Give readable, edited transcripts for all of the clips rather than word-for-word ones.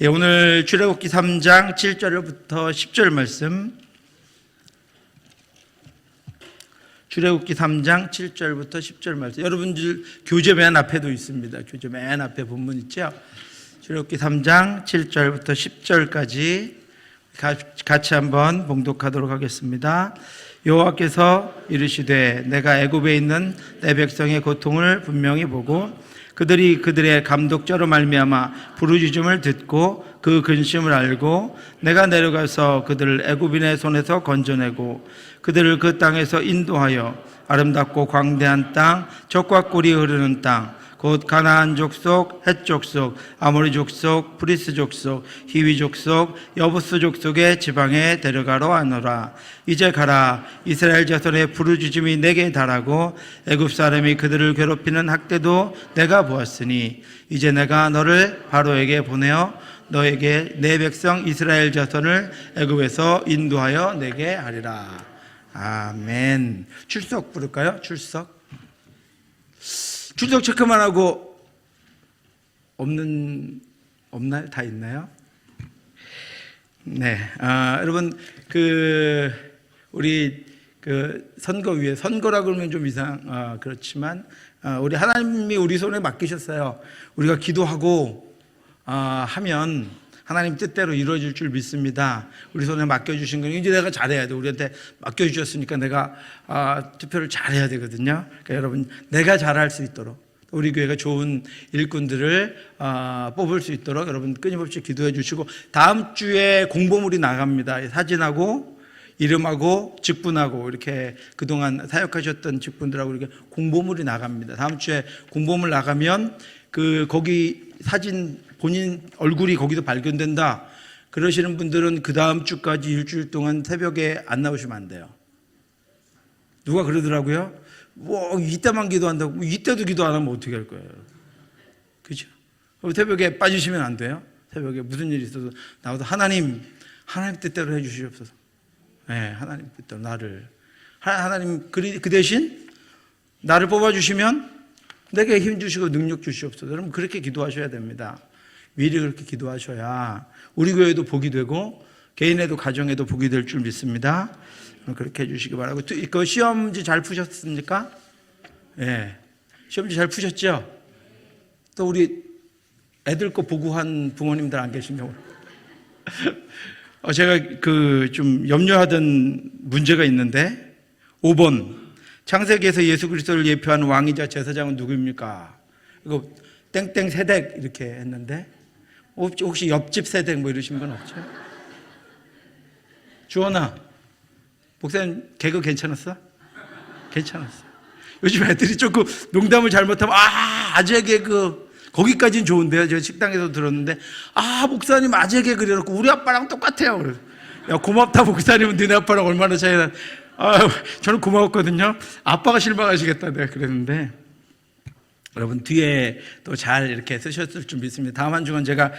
예, 오늘 출애굽기 3장 7절부터 10절 말씀. 출애굽기 3장 7절부터 10절 말씀. 여러분들 교재 맨 앞에도 있습니다. 교재 맨 앞에 본문 있죠? 출애굽기 3장 7절부터 10절까지 같이 한번 봉독하도록 하겠습니다. 여호와께서 이르시되 내가 애굽에 있는 내 백성의 고통을 분명히 보고 그들이 그들의 감독자로 말미암아 부르짖음을 듣고 그 근심을 알고 내가 내려가서 그들을 애굽인의 손에서 건져내고 그들을 그 땅에서 인도하여 아름답고 광대한 땅, 젖과 꿀이 흐르는 땅, 곧 가나안 족속, 헷 족속, 아모리 족속, 브리스 족속, 히위 족속, 여부스 족속의 지방에 데려가러 하노라. 이제 가라. 이스라엘 자손의 부르짖음이 내게 달하고 애굽 사람이 그들을 괴롭히는 학대도 내가 보았으니 이제 내가 너를 바로에게 보내어 너에게 내 백성 이스라엘 자손을 애굽에서 인도하여 내게 하리라. 아멘. 출석 부를까요? 출석. 출석 체크만 하고 없나요? 다 있나요? 네. 여러분 우리 선거위에 선거라 그러면 좀 그렇지만 우리 하나님이 우리 손에 맡기셨어요. 우리가 기도하고 하면 하나님 뜻대로 이루어질 줄 믿습니다. 우리 손에 맡겨주신 거는 이제 내가 잘해야 돼. 우리한테 맡겨주셨으니까 내가 투표를 잘해야 되거든요. 그러니까 여러분 내가 잘할 수 있도록 우리 교회가 좋은 일꾼들을 뽑을 수 있도록 여러분 끊임없이 기도해 주시고 다음 주에 공보물이 나갑니다. 사진하고 이름하고 직분하고 이렇게 그동안 사역하셨던 직분들하고 이렇게 공보물이 나갑니다. 다음 주에 공보물 나가면 거기 사진 본인 얼굴이 거기도 발견된다 그러시는 분들은 그 다음 주까지 일주일 동안 새벽에 안 나오시면 안 돼요. 누가 그러더라고요. 뭐 이때만 기도한다고 이때도 기도 안 하면 어떻게 할 거예요? 그죠? 새벽에 빠지시면 안 돼요. 새벽에 무슨 일이 있어도 나와서 하나님 뜻대로 해 주시옵소서. 네, 하나님 뜻대로 나를 하나님 그 대신 나를 뽑아 주시면 내게 힘 주시고 능력 주시옵소서. 여러분 그렇게 기도하셔야 됩니다. 미리 그렇게 기도하셔야 우리 교회도 복이 되고 개인에도 가정에도 복이 될 줄 믿습니다. 그렇게 해주시기 바라고. 그 시험지 잘 푸셨습니까? 예, 네. 시험지 잘 푸셨죠? 또 우리 애들 거 보고한 부모님들 안 계신 경우 제가 좀 염려하던 문제가 있는데 5번 창세기에서 예수 그리스도를 예표하는 왕이자 제사장은 누구입니까? 이거 땡땡 세댁 이렇게 했는데 혹시 옆집 세댁 뭐 이러신 분 없죠? 주원아, 목사님 개그 괜찮았어? 괜찮았어. 요즘 애들이 조금 농담을 잘못하면 아재 개그 거기까지는 좋은데요. 제가 식당에서 들었는데 목사님 아재 개그 그래놓고 우리 아빠랑 똑같아요. 그래서 야 고맙다 목사님은 너네 아빠랑 얼마나 차이나. 저는 고마웠거든요. 아빠가 실망하시겠다 내가 그랬는데 여러분 뒤에 또 잘 이렇게 쓰셨을 줄 믿습니다. 다음 한 주간 제가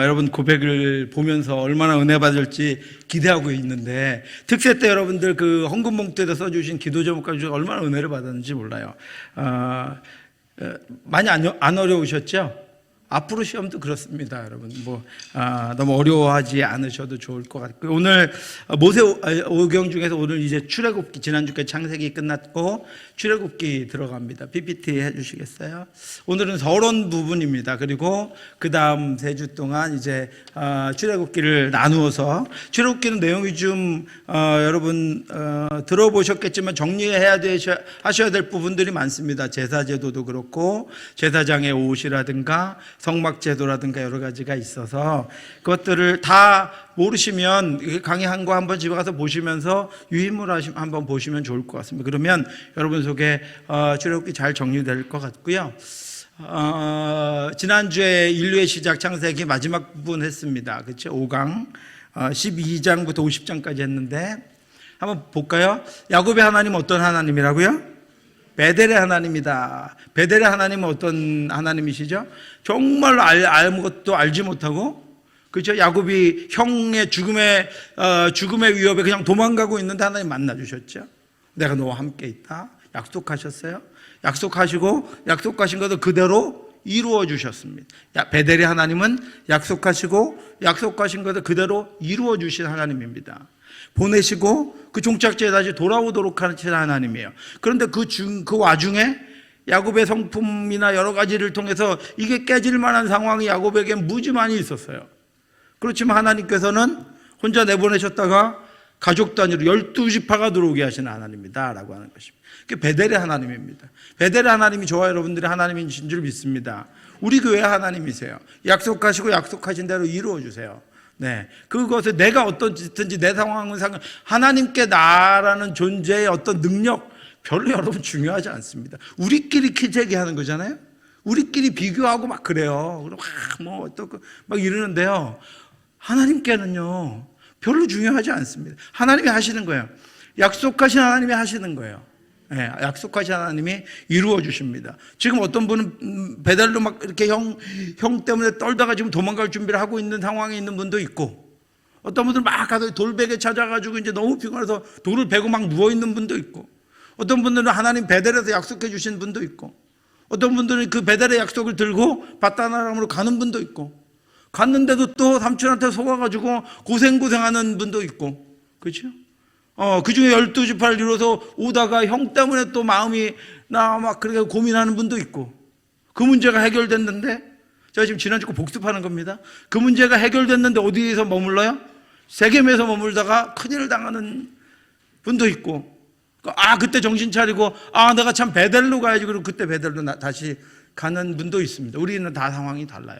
여러분 고백을 보면서 얼마나 은혜 받을지 기대하고 있는데 특세 때 여러분들 그 헌금 봉투에다 써주신 기도 제목까지 얼마나 은혜를 받았는지 몰라요. 많이 안 어려우셨죠? 앞으로 시험도 그렇습니다, 여러분. 너무 어려워하지 않으셔도 좋을 것 같고요. 오늘 모세오경 중에서 오늘 이제 출애굽기 지난주까지 창세기 끝났고 출애굽기 들어갑니다. PPT 해주시겠어요? 오늘은 서론 부분입니다. 그리고 그 다음 3주 동안 이제 출애굽기를 나누어서 출애굽기는 내용이 좀 여러분 들어보셨겠지만 정리해야 하셔야 될 부분들이 많습니다. 제사제도도 그렇고 제사장의 옷이라든가 성막제도라든가 여러 가지가 있어서 그것들을 다 모르시면 강의한 거 한번 집에 가서 보시면서 유인물 한번 보시면 좋을 것 같습니다. 그러면 여러분 속에 출애굽기 잘 정리될 것 같고요. 지난주에 인류의 시작 창세기 마지막 부분 했습니다. 그렇죠? 5강 12장부터 50장까지 했는데 한번 볼까요? 야곱의 하나님은 어떤 하나님이라고요? 베델의 하나님이다. 베델의 하나님은 어떤 하나님이시죠? 정말로 아무것도 알지 못하고 그렇죠? 야곱이 형의 죽음의 위협에 그냥 도망가고 있는데 하나님 만나주셨죠. 내가 너와 함께 있다. 약속하셨어요. 약속하시고 약속하신 것을 그대로 이루어 주셨습니다. 베델의 하나님은 약속하시고 약속하신 것을 그대로 이루어 주신 하나님입니다. 보내시고 그 종착지에 다시 돌아오도록 하시는 하나님이에요. 그런데 그 와중에 야곱의 성품이나 여러 가지를 통해서 이게 깨질 만한 상황이 야곱에게 무지 많이 있었어요. 그렇지만 하나님께서는 혼자 내보내셨다가 가족 단위로 12지파가 들어오게 하시는 하나님이다 라고 하는 것입니다. 그게 베델의 하나님입니다. 베델의 하나님이 저와 여러분들의 하나님이신 줄 믿습니다. 우리 교회의 하나님이세요. 약속하시고 약속하신 대로 이루어 주세요. 네, 그것을 내가 어떤지 내 상황은 하나님께 나라는 존재의 어떤 능력 별로 여러분 중요하지 않습니다. 우리끼리 키재기 하는 거잖아요. 우리끼리 비교하고 막 그래요. 그럼 뭐 어떻고 막 이러는데요. 하나님께는요 별로 중요하지 않습니다. 하나님이 하시는 거예요. 약속하신 하나님이 하시는 거예요. 네, 약속하신 하나님이 이루어 주십니다. 지금 어떤 분은 베델로 막 이렇게 형 때문에 떨다가 지금 도망갈 준비를 하고 있는 상황에 있는 분도 있고, 어떤 분들은 막 가서 돌베개 찾아가지고 이제 너무 피곤해서 돌을 베고 막 누워 있는 분도 있고, 어떤 분들은 하나님 베델에서 약속해 주신 분도 있고, 어떤 분들은 그 베델의 약속을 들고 바다나람으로 가는 분도 있고, 갔는데도 또 삼촌한테 속아가지고 고생하는 분도 있고, 그렇죠? 그 중에 12지파를 이뤄서 오다가 형 때문에 또 마음이 나 막 그렇게 고민하는 분도 있고, 그 문제가 해결됐는데, 제가 지금 지난주 거 복습하는 겁니다. 그 문제가 해결됐는데 어디에서 머물러요? 세겜에서 머물다가 큰일을 당하는 분도 있고, 그때 정신 차리고, 내가 참 베델로 가야지. 그리고 그때 베델로 다시 가는 분도 있습니다. 우리는 다 상황이 달라요.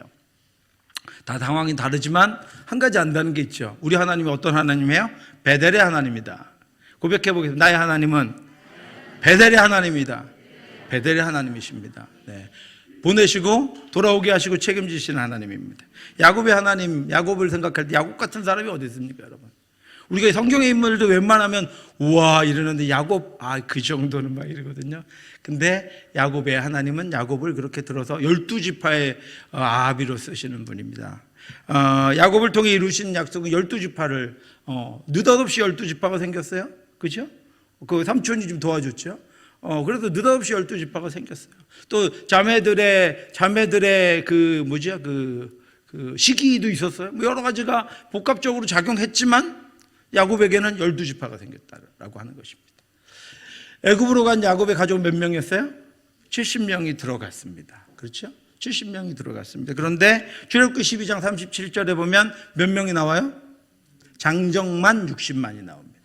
다 상황이 다르지만 한 가지 안다는 게 있죠. 우리 하나님이 어떤 하나님이에요? 베델의 하나님이다. 고백해 보겠습니다. 나의 하나님은 베델의 하나님이다. 베델의 하나님이십니다. 네. 보내시고 돌아오게 하시고 책임지시는 하나님입니다. 야곱의 하나님, 야곱을 생각할 때 야곱 같은 사람이 어디 있습니까, 여러분? 우리가 성경의 인물도 웬만하면 우와 이러는데 야곱 그 정도는 막 이러거든요. 근데 야곱의 하나님은 야곱을 그렇게 들어서 12지파의 아비로 쓰시는 분입니다. 야곱을 통해 이루신 약속은 12지파를 느닷없이 12지파가 생겼어요. 그죠? 그 삼촌이 좀 도와줬죠. 그래서 느닷없이 12지파가 생겼어요. 또 자매들의 그 시기도 있었어요. 뭐 여러 가지가 복합적으로 작용했지만 야곱에게는 12지파가 생겼다라고 하는 것입니다. 애굽으로 간 야곱의 가족 몇 명이었어요? 70명이 들어갔습니다. 그렇죠? 70명이 들어갔습니다. 그런데 출애굽기 12장 37절에 보면 몇 명이 나와요? 장정만 60만이 나옵니다.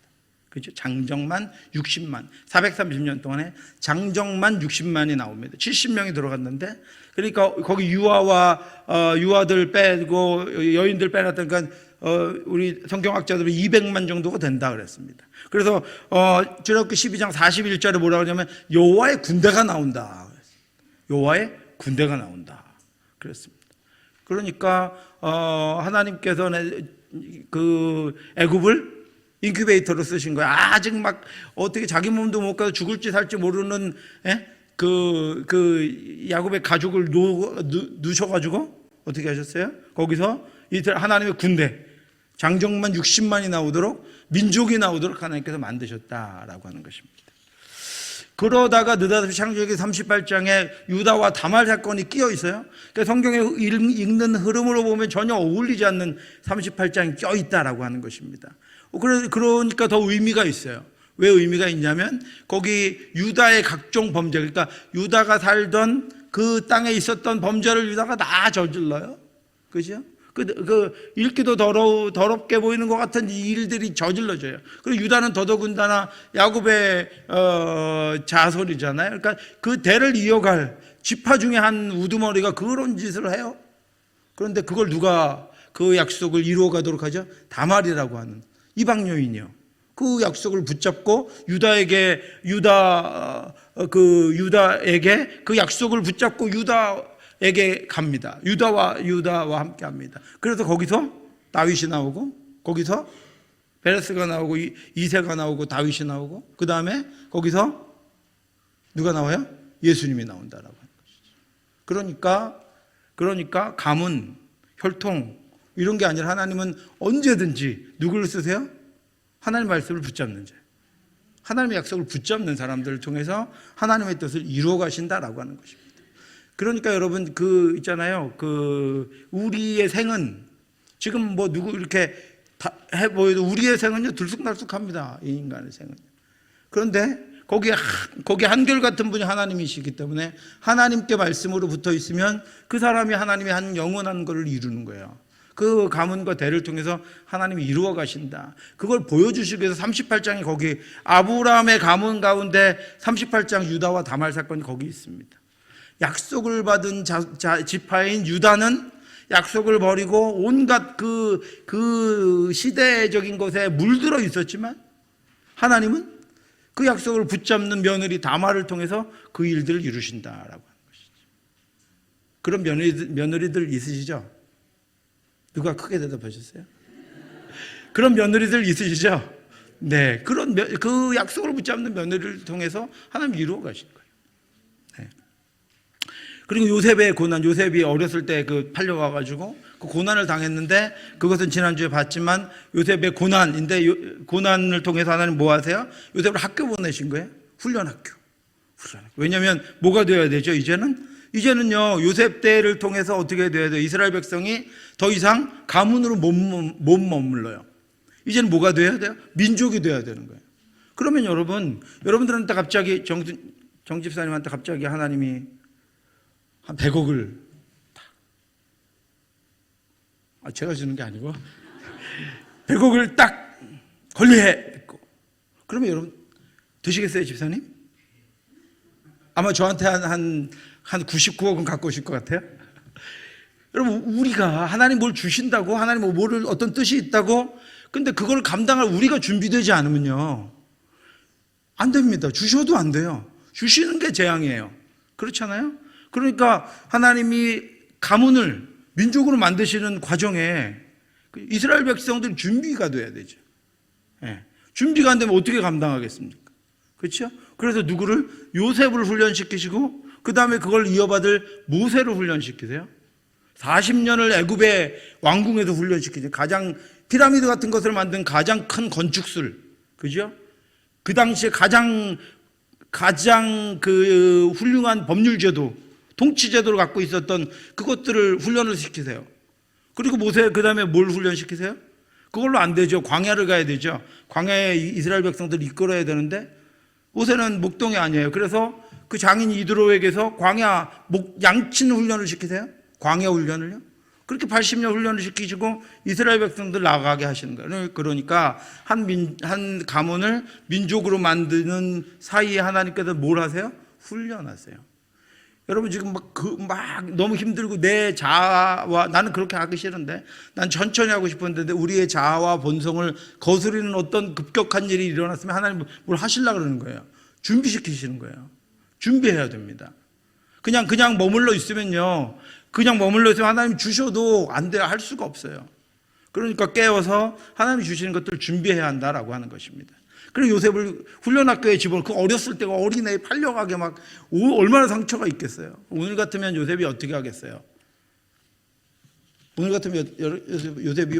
그렇죠? 장정만 60만. 430년 동안에 장정만 60만이 나옵니다. 70명이 들어갔는데, 그러니까 거기 유아들 빼고 여인들 빼놨다니까 우리 성경학자들은 200만 정도가 된다 그랬습니다. 그래서 출애굽기 12장 41절에 뭐라고 하냐면 여호와의 군대가 나온다. 여호와의 군대가 나온다. 그랬습니다. 그러니까 하나님께서는 그 애굽을 인큐베이터로 쓰신 거예요. 아직 막 어떻게 자기 몸도 못 가서 죽을지 살지 모르는 그 야곱의 가족을 누셔가지고 어떻게 하셨어요? 거기서 하나님의 군대 장정만 60만이 나오도록, 민족이 나오도록 하나님께서 만드셨다라고 하는 것입니다. 그러다가 느닷없이 창세기 38장에 유다와 다말 사건이 끼어 있어요. 그러니까 성경에 읽는 흐름으로 보면 전혀 어울리지 않는 38장이 껴 있다라고 하는 것입니다. 그러니까 더 의미가 있어요. 왜 의미가 있냐면 거기 유다의 각종 범죄, 그러니까 유다가 살던 그 땅에 있었던 범죄를 유다가 다 저질러요. 그죠? 읽기도 더럽게 보이는 것 같은 이 일들이 저질러져요. 그리고 유다는 더더군다나 야곱의 자손이잖아요. 그러니까 그 대를 이어갈 지파 중에 한 우두머리가 그런 짓을 해요. 그런데 그걸 누가 그 약속을 이루어가도록 하죠? 다말이라고 하는 이방 여인이요. 그 약속을 붙잡고 유다에게 그 약속을 붙잡고 유다에게 갑니다. 유다와 함께 합니다. 그래서 거기서 다윗이 나오고, 거기서 베레스가 나오고, 이새가 나오고, 다윗이 나오고, 그 다음에 거기서 누가 나와요? 예수님이 나온다라고 하는 것이죠. 그러니까 가문, 혈통 이런 게 아니라 하나님은 언제든지 누구를 쓰세요? 하나님의 말씀을 붙잡는 자, 하나님의 약속을 붙잡는 사람들을 통해서 하나님의 뜻을 이루어 가신다라고 하는 것입니다. 그러니까 여러분 그 있잖아요. 그 우리의 생은 지금 뭐 누구 이렇게 다 해 보여도 우리의 생은요 들쑥날쑥합니다. 이 인간의 생은. 그런데 거기 한결같은 분이 하나님이시기 때문에 하나님께 말씀으로 붙어 있으면 그 사람이 하나님의 한 영원한 것을 이루는 거예요. 그 가문과 대를 통해서 하나님이 이루어 가신다. 그걸 보여주시기 위해서 38장이 거기 아브라함의 가문 가운데 38장 유다와 다말 사건이 거기 있습니다. 약속을 받은 지파인 유다는 약속을 버리고 온갖 그 시대적인 것에 물들어 있었지만 하나님은 그 약속을 붙잡는 며느리 다말을 통해서 그 일들을 이루신다라고 하는 것이죠. 그런 며느리들 있으시죠? 누가 크게 대답하셨어요? 그런 며느리들 있으시죠? 네, 그 약속을 붙잡는 며느리를 통해서 하나님이 이루어 가신 거예요. 네. 그리고 요셉의 고난, 요셉이 어렸을 때 팔려가가지고 그 고난을 당했는데 그것은 지난주에 봤지만 요셉의 고난인데 고난을 통해서 하나님 뭐 하세요? 요셉을 학교 보내신 거예요. 훈련학교. 왜냐하면 뭐가 되어야 되죠? 이제는요 요셉 때를 통해서 어떻게 돼야 돼요? 이스라엘 백성이 더 이상 가문으로 못 머물러요. 이제는 뭐가 돼야 돼요? 민족이 돼야 되는 거예요. 그러면 여러분들한테 갑자기 정 집사님한테 갑자기 하나님이 한 100억을 제가 주는 게 아니고 100억을 딱 권리해. 그러면 여러분 드시겠어요, 집사님? 아마 저한테 한 99억은 갖고 오실 것 같아요. 여러분 우리가 하나님 뭘 주신다고 하나님 뭘 어떤 뜻이 있다고 근데 그걸 감당할 우리가 준비되지 않으면요 안 됩니다. 주셔도 안 돼요. 주시는 게 재앙이에요. 그렇잖아요. 그러니까 하나님이 가문을 민족으로 만드시는 과정에 이스라엘 백성들은 준비가 돼야 되죠. 네. 준비가 안 되면 어떻게 감당하겠습니까? 그렇죠? 그래서 누구를? 요셉을 훈련시키시고 그 다음에 그걸 이어받을 모세를 훈련시키세요. 40년을 애굽의 왕궁에서 훈련시키죠. 가장 피라미드 같은 것을 만든 가장 큰 건축술, 그죠? 그 당시에 가장 훌륭한 법률제도, 통치제도를 갖고 있었던 그것들을 훈련을 시키세요. 그리고 모세 그 다음에 뭘 훈련시키세요? 그걸로 안 되죠. 광야를 가야 되죠. 광야에 이스라엘 백성들을 이끌어야 되는데 모세는 목동이 아니에요. 그래서 그 장인 이드로에게서 양친 훈련을 시키세요. 광야 훈련을요. 그렇게 80년 훈련을 시키시고 이스라엘 백성들 나가게 하시는 거예요. 그러니까 한 가문을 민족으로 만드는 사이에 하나님께서 뭘 하세요? 훈련하세요. 여러분 지금 막 너무 힘들고 내 자아와 나는 그렇게 하기 싫은데 난 천천히 하고 싶었는데 우리의 자아와 본성을 거스르는 어떤 급격한 일이 일어났으면 하나님 뭘 하시려고 그러는 거예요. 준비시키시는 거예요. 준비해야 됩니다. 그냥 머물러 있으면요. 그냥 머물러 있으면 하나님 주셔도 안 돼요. 할 수가 없어요. 그러니까 깨워서 하나님이 주시는 것들을 준비해야 한다라고 하는 것입니다. 그리고 요셉을 훈련학교에 집어넣고 어렸을 때가 어린애에 팔려가게 막 얼마나 상처가 있겠어요. 오늘 같으면 요셉이 어떻게 하겠어요? 오늘 같으면 요셉이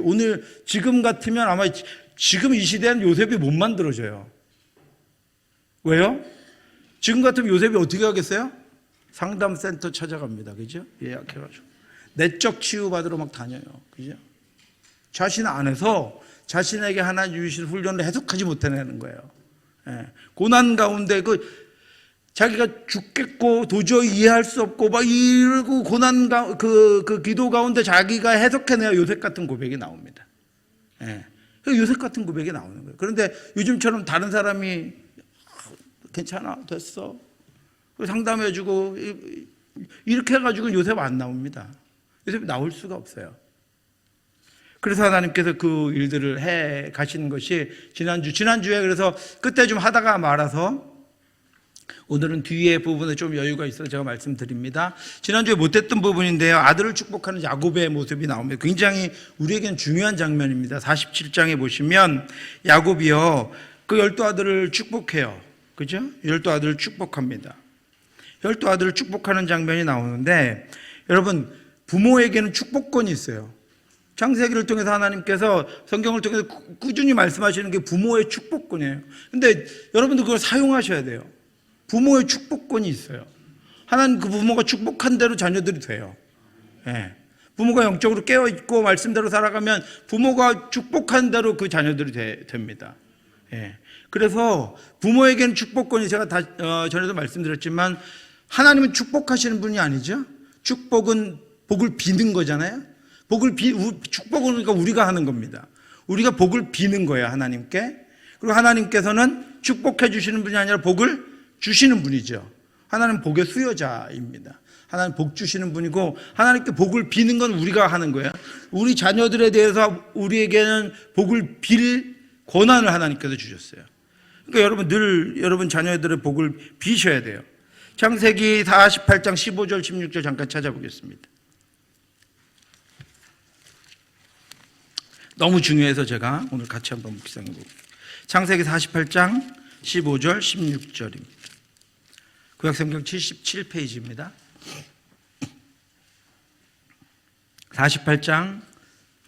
지금 같으면 아마 지금 이 시대는 요셉이 못 만들어져요. 왜요? 지금 같으면 요셉이 어떻게 하겠어요? 상담센터 찾아갑니다. 그죠? 예약해가지고. 내적 치유받으러 막 다녀요. 그죠? 자신 안에서 자신에게 하나님 주신 훈련을 해석하지 못해내는 거예요. 예. 고난 가운데 자기가 죽겠고 도저히 이해할 수 없고 막 이러고 그 기도 가운데 자기가 해석해내야 요셉 같은 고백이 나옵니다. 예. 요셉 같은 고백이 나오는 거예요. 그런데 요즘처럼 다른 사람이 괜찮아 됐어 상담해주고 이렇게 해가지고 요셉 안 나옵니다. 요셉이 나올 수가 없어요. 그래서 하나님께서 그 일들을 해 가시는 것이 지난주에 그래서 끝에 좀 하다가 말아서 오늘은 뒤에 부분에 좀 여유가 있어서 제가 말씀드립니다. 지난주에 못했던 부분인데요. 아들을 축복하는 야곱의 모습이 나옵니다. 굉장히 우리에게는 중요한 장면입니다. 47장에 보시면 야곱이요. 그 12아들을 축복해요. 그죠? 12아들을 축복합니다. 12아들을 축복하는 장면이 나오는데 여러분 부모에게는 축복권이 있어요. 창세기를 통해서 하나님께서 성경을 통해서 꾸준히 말씀하시는 게 부모의 축복권이에요. 근데 여러분들 그걸 사용하셔야 돼요. 부모의 축복권이 있어요. 하나님 그 부모가 축복한 대로 자녀들이 돼요. 예. 부모가 영적으로 깨어있고 말씀대로 살아가면 부모가 축복한 대로 그 자녀들이 됩니다. 예. 그래서 부모에게는 축복권이 제가 전에도 말씀드렸지만 하나님은 축복하시는 분이 아니죠. 축복은 복을 비는 거잖아요. 축복은 그러니까 우리가 하는 겁니다. 우리가 복을 비는 거예요, 하나님께. 그리고 하나님께서는 축복해 주시는 분이 아니라 복을 주시는 분이죠. 하나님은 복의 수요자입니다. 하나님 복 주시는 분이고 하나님께 복을 비는 건 우리가 하는 거예요. 우리 자녀들에 대해서 우리에게는 복을 빌 권한을 하나님께서 주셨어요. 그러니까 여러분 자녀들의 복을 비셔야 돼요. 창세기 48장 15절 16절 잠깐 찾아보겠습니다. 너무 중요해서 제가 오늘 같이 한번 묵상해 보겠습니다. 창세기 48장 15절 16절입니다. 구약성경 77페이지입니다. 48장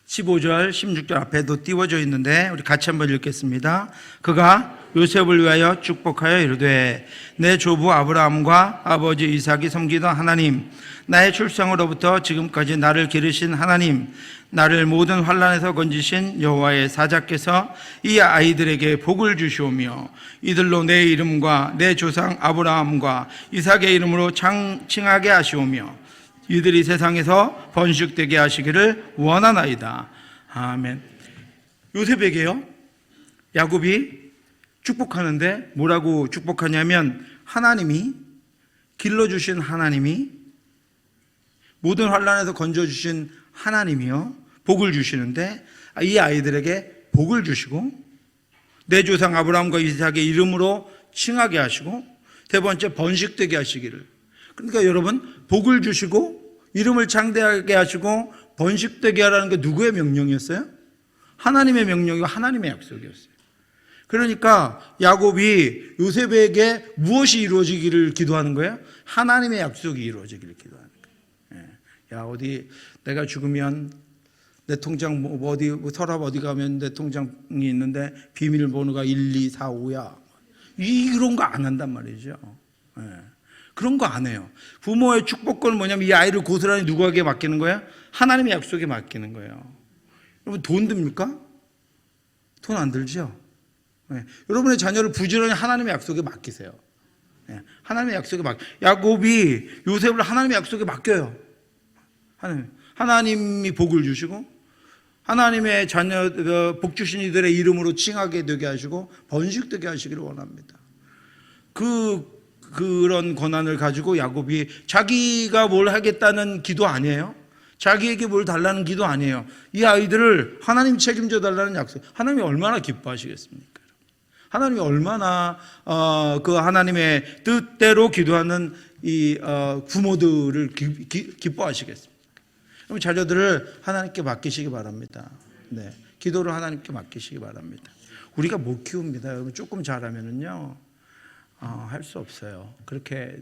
15절 16절 앞에도 띄워져 있는데 우리 같이 한번 읽겠습니다. 그가 요셉을 위하여 축복하여 이르되 내 조부 아브라함과 아버지 이삭이 섬기던 하나님, 나의 출생으로부터 지금까지 나를 기르신 하나님, 나를 모든 환난에서 건지신 여호와의 사자께서 이 아이들에게 복을 주시오며 이들로 내 이름과 내 조상 아브라함과 이삭의 이름으로 칭하게 하시오며 이들이 세상에서 번식되게 하시기를 원하나이다. 아멘. 요셉에게요, 야곱이 축복하는데 뭐라고 축복하냐면 하나님이 길러주신 하나님이 모든 환난에서 건져주신 하나님이요 복을 주시는데 이 아이들에게 복을 주시고 내 조상 아브라함과 이삭의 이름으로 칭하게 하시고 세 번째 번식되게 하시기를. 그러니까 여러분 복을 주시고 이름을 창대하게 하시고 번식되게 하라는 게 누구의 명령이었어요? 하나님의 명령이고 하나님의 약속이었어요. 그러니까 야곱이 요셉에게 무엇이 이루어지기를 기도하는 거예요? 하나님의 약속이 이루어지기를 기도하는 거예요. 야, 어디 내가 죽으면 내 통장 어디 서랍 어디 가면 내 통장이 있는데 비밀번호가 1, 2, 4, 5야. 이런 거 안 한단 말이죠. 그런 거 안 해요. 부모의 축복권은 뭐냐면 이 아이를 고스란히 누구에게 맡기는 거예요? 하나님의 약속에 맡기는 거예요. 여러분 돈 듭니까? 돈 안 들죠? 여러분의 자녀를 부지런히 하나님의 약속에 맡기세요. 하나님의 약속에 야곱이 요셉을 하나님의 약속에 맡겨요. 하나님이 복을 주시고 하나님의 자녀 복 주신 이들의 이름으로 칭하게 되게 하시고 번식되게 하시기를 원합니다. 그런 권한을 가지고 야곱이 자기가 뭘 하겠다는 기도 아니에요. 자기에게 뭘 달라는 기도 아니에요. 이 아이들을 하나님 책임져 달라는 약속. 하나님이 얼마나 기뻐하시겠습니까? 하나님이 얼마나 그 하나님의 뜻대로 기도하는 이 부모들을 기뻐하시겠습니까? 그럼 자녀들을 하나님께 맡기시기 바랍니다. 네, 기도를 하나님께 맡기시기 바랍니다. 우리가 못 키웁니다. 여러분 조금 잘하면은요 할 수 없어요. 그렇게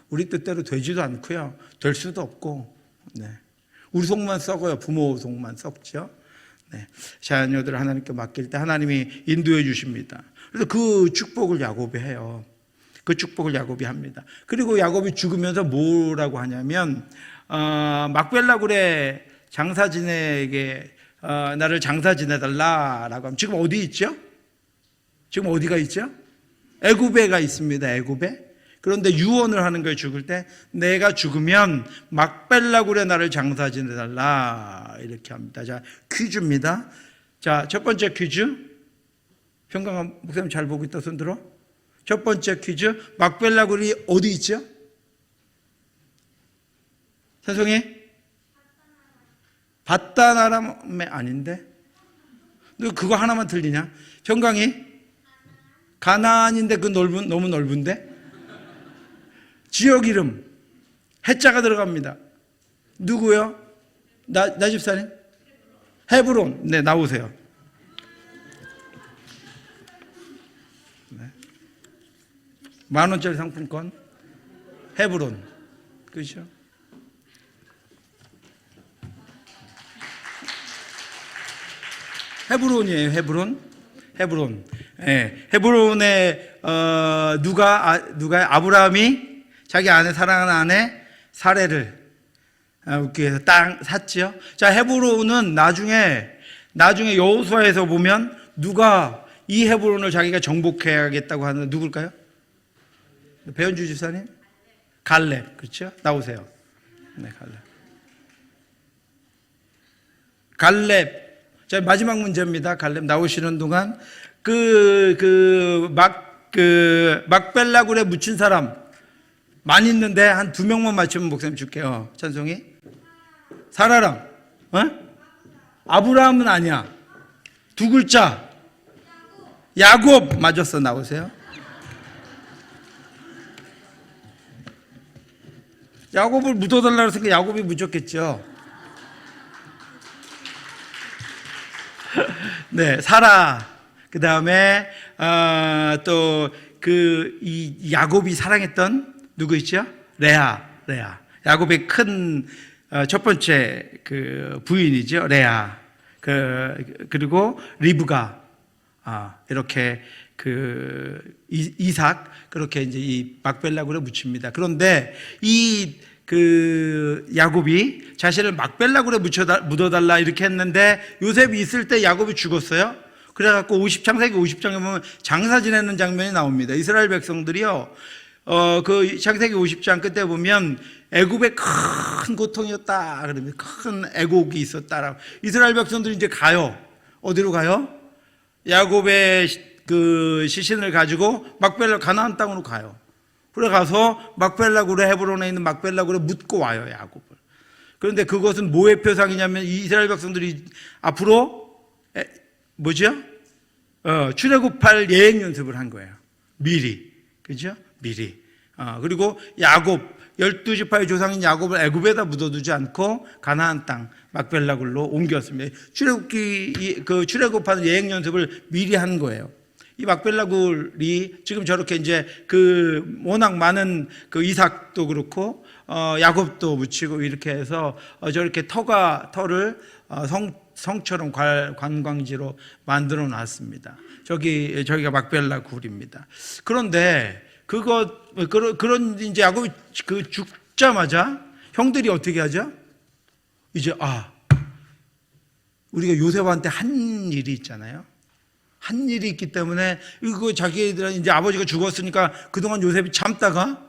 우리 뜻대로 되지도 않고요, 될 수도 없고, 네, 우리 속만 썩어요. 부모 속만 썩죠. 네, 자녀들을 하나님께 맡길 때 하나님이 인도해 주십니다. 그래서 그 축복을 야곱이 해요. 그 축복을 야곱이 합니다. 그리고 야곱이 죽으면서 뭐라고 하냐면 막벨라굴의 장사지네에게 나를 장사 지내달라라고 하면 지금 어디 있죠? 지금 어디가 있죠? 애굽에 가 있습니다. 애굽에. 그런데 유언을 하는 거예요. 죽을 때 내가 죽으면 막벨라굴에 나를 장사 지내달라 이렇게 합니다. 자, 퀴즈입니다. 자, 첫 번째 퀴즈. 평강한 목사님 잘 보고 있다 손 들어. 첫 번째 퀴즈. 막벨라굴이 어디 있죠? 선송이? 바다나람에 아닌데? 너 그거 하나만 틀리냐? 평강이? 가나안인데 그 너무 넓은데? 지역 이름 해자가 들어갑니다. 누구요? 나 집사님? 헤브론. 네, 나오세요. 네. 10,000원짜리 상품권 헤브론. 그렇죠? 헤브론이에요. 헤브론. 예, 헤브론에 누가 아브라함이 자기 아내, 사랑하는 아내 사례를 웃기 위해서 땅 샀지요. 자, 헤브론은 나중에 여호수아에서 보면 누가 이 헤브론을 자기가 정복해야겠다고 하는 누굴까요? 배현주 집사님? 갈렙. 그렇죠? 나오세요. 네, 갈렙. 자, 마지막 문제입니다. 갈렙 나오시는 동안 막벨라 굴에 묻힌 사람 많이 있는데 한 2명만 맞추면 목사님 줄게요. 찬송이. 사라랑. 아브라함은 아니야. 2글자. 야곱. 맞았어. 나오세요. 야곱을 묻어달라고 했으니까 야곱이 묻었겠죠. 네, 사라. 그 다음에 또 이 야곱이 사랑했던 누구 있죠? 레아. 야곱의 큰 첫 번째 부인이죠. 레아. 그리고 리브가. 이렇게 이삭. 그렇게 이제 이 막벨라 굴에 묻힙니다. 그런데 야곱이 자신을 막벨라 굴에 묻어달라 이렇게 했는데 요셉이 있을 때 야곱이 죽었어요. 그래갖고 창세기 50장에 보면 장사 지내는 장면이 나옵니다. 이스라엘 백성들이요, 창세기 50장 끝에 보면 애굽의 큰 고통이었다. 그러면 큰 애곡이 있었다라고. 이스라엘 백성들이 이제 가요. 어디로 가요? 야곱의 시신을 가지고 막벨라 가나안 땅으로 가요. 그래 가서 막벨라 굴에 헤브론에 있는 막벨라 굴에 묻고 와요, 야곱을. 그런데 그것은 뭐의 표상이냐면 이스라엘 백성들이 앞으로 출애굽할 예행 연습을 한 거예요. 미리. 그죠? 미리. 그리고 야곱, 12지파의 조상인 야곱을 애굽에다 묻어두지 않고 가나안 땅 막벨라 굴로 옮겼습니다. 출애굽하는 예행 연습을 미리 한 거예요. 이 막벨라 굴이 지금 저렇게 이제 워낙 많은 이삭도 그렇고 야곱도 묻히고 이렇게 해서 저렇게 터를 성처럼 관광지로 만들어 놨습니다. 저기가 막벨라 굴입니다. 그런데 그런 이제 야곱이 죽자마자 형들이 어떻게 하죠? 이제 우리가 요셉한테 한 일이 있잖아요. 한 일이 있기 때문에 이거 자기들은 이제 아버지가 죽었으니까 그동안 요셉이 참다가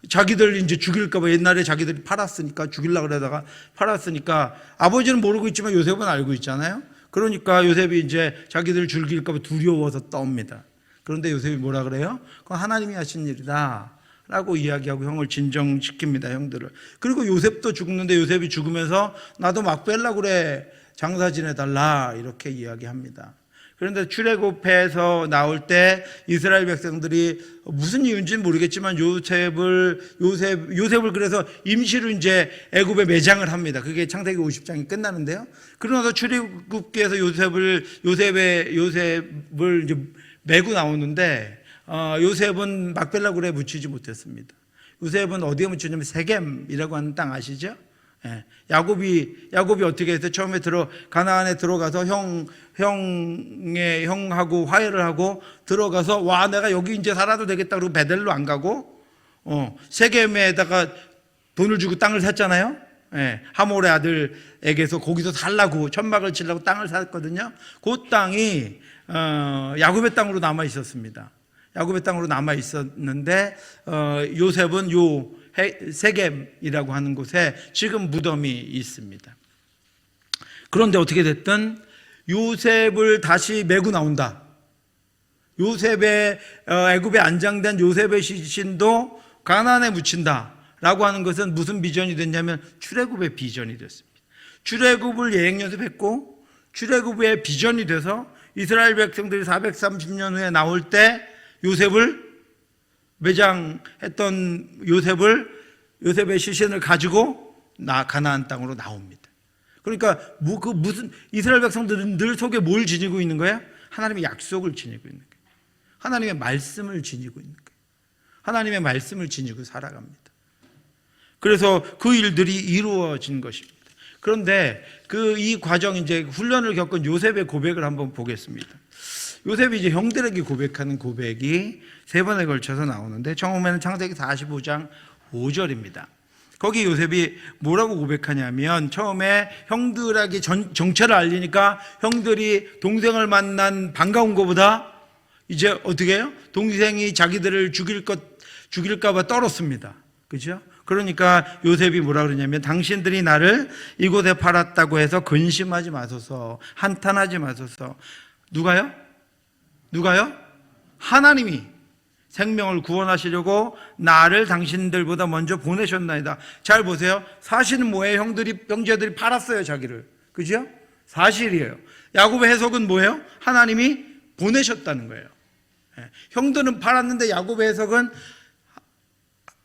자기들 이제 죽일까봐 옛날에 자기들이 팔았으니까 죽이려고 그러다가 팔았으니까 아버지는 모르고 있지만 요셉은 알고 있잖아요. 그러니까 요셉이 이제 자기들 죽일까봐 두려워서 떠옵니다. 그런데 요셉이 뭐라 그래요? 그건 하나님이 하신 일이다 라고 이야기하고 형을 진정시킵니다, 형들을. 그리고 요셉도 죽는데 요셉이 죽으면서 나도 막벨라 굴에 장사 지내달라 이렇게 이야기합니다. 그런데 출애굽해서 나올 때 이스라엘 백성들이 무슨 이유인지는 모르겠지만 요셉을 그래서 임시로 이제 애굽에 매장을 합니다. 그게 창세기 50장이 끝나는데요. 그러나서 출애굽기에서 요셉을 이제 메고 나오는데 요셉은 막벨라 굴에 묻히지 못했습니다. 요셉은 어디에 묻혔냐면 세겜이라고 하는 땅 아시죠? 예. 야곱이 어떻게 해서 처음에 가나안에 들어가서 형하고 화해를 하고 들어가서 내가 여기 이제 살아도 되겠다 그러고 베델로 안 가고 세겜에다가 돈을 주고 땅을 샀잖아요. 예. 하몰의 아들에게서 거기서 살라고 천막을 치려고 땅을 샀거든요. 그 땅이 야곱의 땅으로 남아 있었습니다. 야곱의 땅으로 남아 있었는데 요셉은 세겜이라고 하는 곳에 지금 무덤이 있습니다. 그런데 어떻게 됐든 요셉을 다시 메고 나온다. 애굽에 안장된 요셉의 시신도 가나안에 묻힌다라고 하는 것은 무슨 비전이 됐냐면 출애굽의 비전이 됐습니다. 출애굽을 예행 연습했고 출애굽의 비전이 돼서 이스라엘 백성들이 430년 후에 나올 때 매장했던 요셉의 시신을 가지고 가나안 땅으로 나옵니다. 그러니까 무슨 이스라엘 백성들은 늘 속에 뭘 지니고 있는 거예요? 하나님의 약속을 지니고 있는 거예요. 하나님의 말씀을 지니고 있는 거예요. 하나님의 말씀을 지니고 살아갑니다. 그래서 그 일들이 이루어진 것입니다. 그런데 이 과정 이제 훈련을 겪은 요셉의 고백을 한번 보겠습니다. 요셉이 이제 형들에게 고백하는 고백이 세 번에 걸쳐서 나오는데, 처음에는 창세기 45장 5절입니다. 거기 요셉이 뭐라고 고백하냐면, 처음에 형들에게 정체를 알리니까 형들이 동생을 만난 반가운 것보다 이제 어떻게 해요? 동생이 자기들을 죽일까 봐 떨었습니다. 그죠? 그러니까 요셉이 뭐라 그러냐면, 당신들이 나를 이곳에 팔았다고 해서 근심하지 마소서, 한탄하지 마소서. 누가요? 하나님이 생명을 구원하시려고 나를 당신들보다 먼저 보내셨나이다. 잘 보세요. 사실은 뭐예요? 형제들이 팔았어요, 자기를. 그죠? 사실이에요. 야곱의 해석은 뭐예요? 하나님이 보내셨다는 거예요. 형들은 팔았는데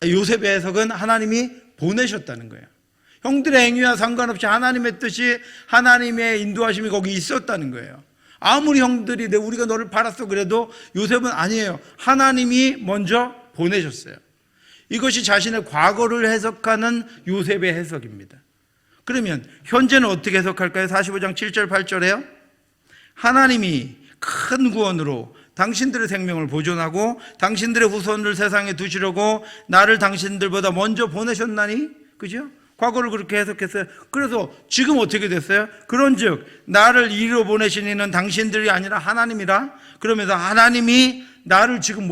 요셉의 해석은 하나님이 보내셨다는 거예요. 형들의 행위와 상관없이 하나님의 뜻이, 하나님의 인도하심이 거기 있었다는 거예요. 아무리 형들이 우리가 너를 팔았어 그래도 요셉은 아니에요. 하나님이 먼저 보내셨어요. 이것이 자신의 과거를 해석하는 요셉의 해석입니다. 그러면 현재는 어떻게 해석할까요? 45장 7절 8절에요. 하나님이 큰 구원으로 당신들의 생명을 보존하고 당신들의 후손을 세상에 두시려고 나를 당신들보다 먼저 보내셨나니, 그죠? 과거를 그렇게 해석했어요. 그래서 지금 어떻게 됐어요? 그런즉 나를 이리로 보내신 이는 당신들이 아니라 하나님이라. 그러면서 하나님이 나를 지금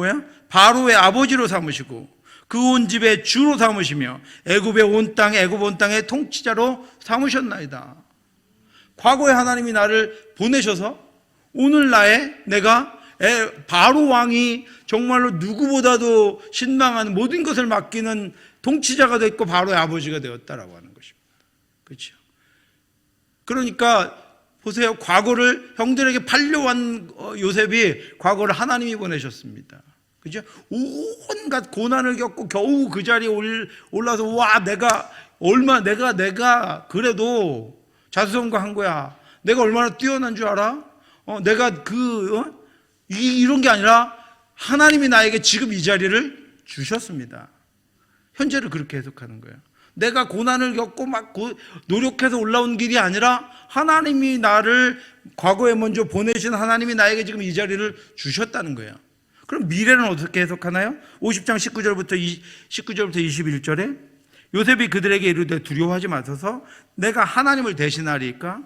바로의 아버지로 삼으시고 그 온 집의 주로 삼으시며 애굽 온 땅의 통치자로 삼으셨나이다. 과거에 하나님이 나를 보내셔서 오늘 내가 바로 왕이 정말로 누구보다도 신망하는 모든 것을 맡기는 통치자가 됐고 바로의 아버지가 되었다라고 하는 것입니다. 그렇죠? 그러니까 보세요. 과거를 형들에게 팔려온 요셉이 과거를 하나님이 보내셨습니다. 그죠? 온갖 고난을 겪고 겨우 그 자리에 올라서 내가 그래도 자수성가한 거야. 내가 얼마나 뛰어난 줄 알아? 이런 게 아니라 하나님이 나에게 지금 이 자리를 주셨습니다. 현재를 그렇게 해석하는 거예요. 내가 고난을 겪고 노력해서 올라온 길이 아니라 하나님이 나를 과거에 먼저 보내신 하나님이 나에게 지금 이 자리를 주셨다는 거예요. 그럼 미래는 어떻게 해석하나요? 50장 19절부터 21절에 요셉이 그들에게 이르되 두려워하지 마소서, 내가 하나님을 대신하리이까?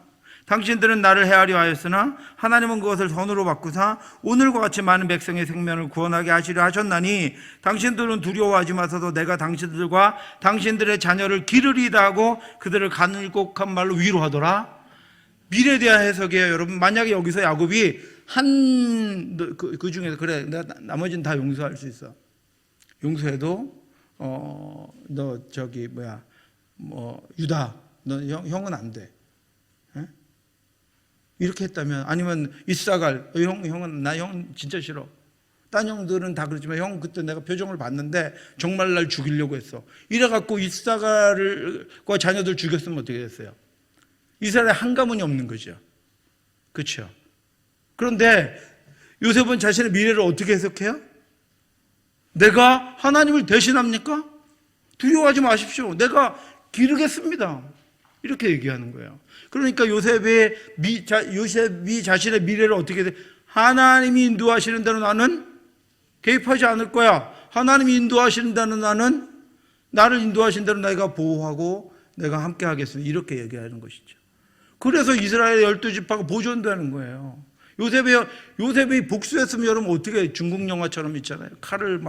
당신들은 나를 헤아려 하였으나 하나님은 그것을 선으로 바꾸사 오늘과 같이 많은 백성의 생명을 구원하게 하시려 하셨나니 당신들은 두려워하지 마소서, 내가 당신들과 당신들의 자녀를 기르리이다 하고 그들을 간곡한 말로 위로하더라. 미래에 대한 해석이에요. 여러분, 만약에 여기서 야곱이 그 중에서 그래 내가 나머지는 다 용서할 수 있어, 용서해도 너 유다 너 형은 안 돼, 이렇게 했다면, 아니면 이사갈 형은 나 형 진짜 싫어, 딴 형들은 다 그렇지만 형 그때 내가 표정을 봤는데 정말 날 죽이려고 했어, 이래갖고 이사갈과 자녀들 죽였으면 어떻게 됐어요? 이스라엘에 한 가문이 없는 거죠. 그렇죠? 그런데 요셉은 자신의 미래를 어떻게 해석해요? 내가 하나님을 대신합니까? 두려워하지 마십시오, 내가 기르겠습니다, 이렇게 얘기하는 거예요. 그러니까 요셉이 자신의 미래를 어떻게 돼? 하나님이 인도하시는 대로 나는 개입하지 않을 거야. 하나님이 인도하시는 대로 나를 인도하신 대로 내가 보호하고 내가 함께 하겠습니다, 이렇게 얘기하는 것이죠. 그래서 이스라엘의 12지파가 보존되는 거예요. 요셉이 복수했으면 여러분 어떻게, 중국 영화처럼 있잖아요. 칼을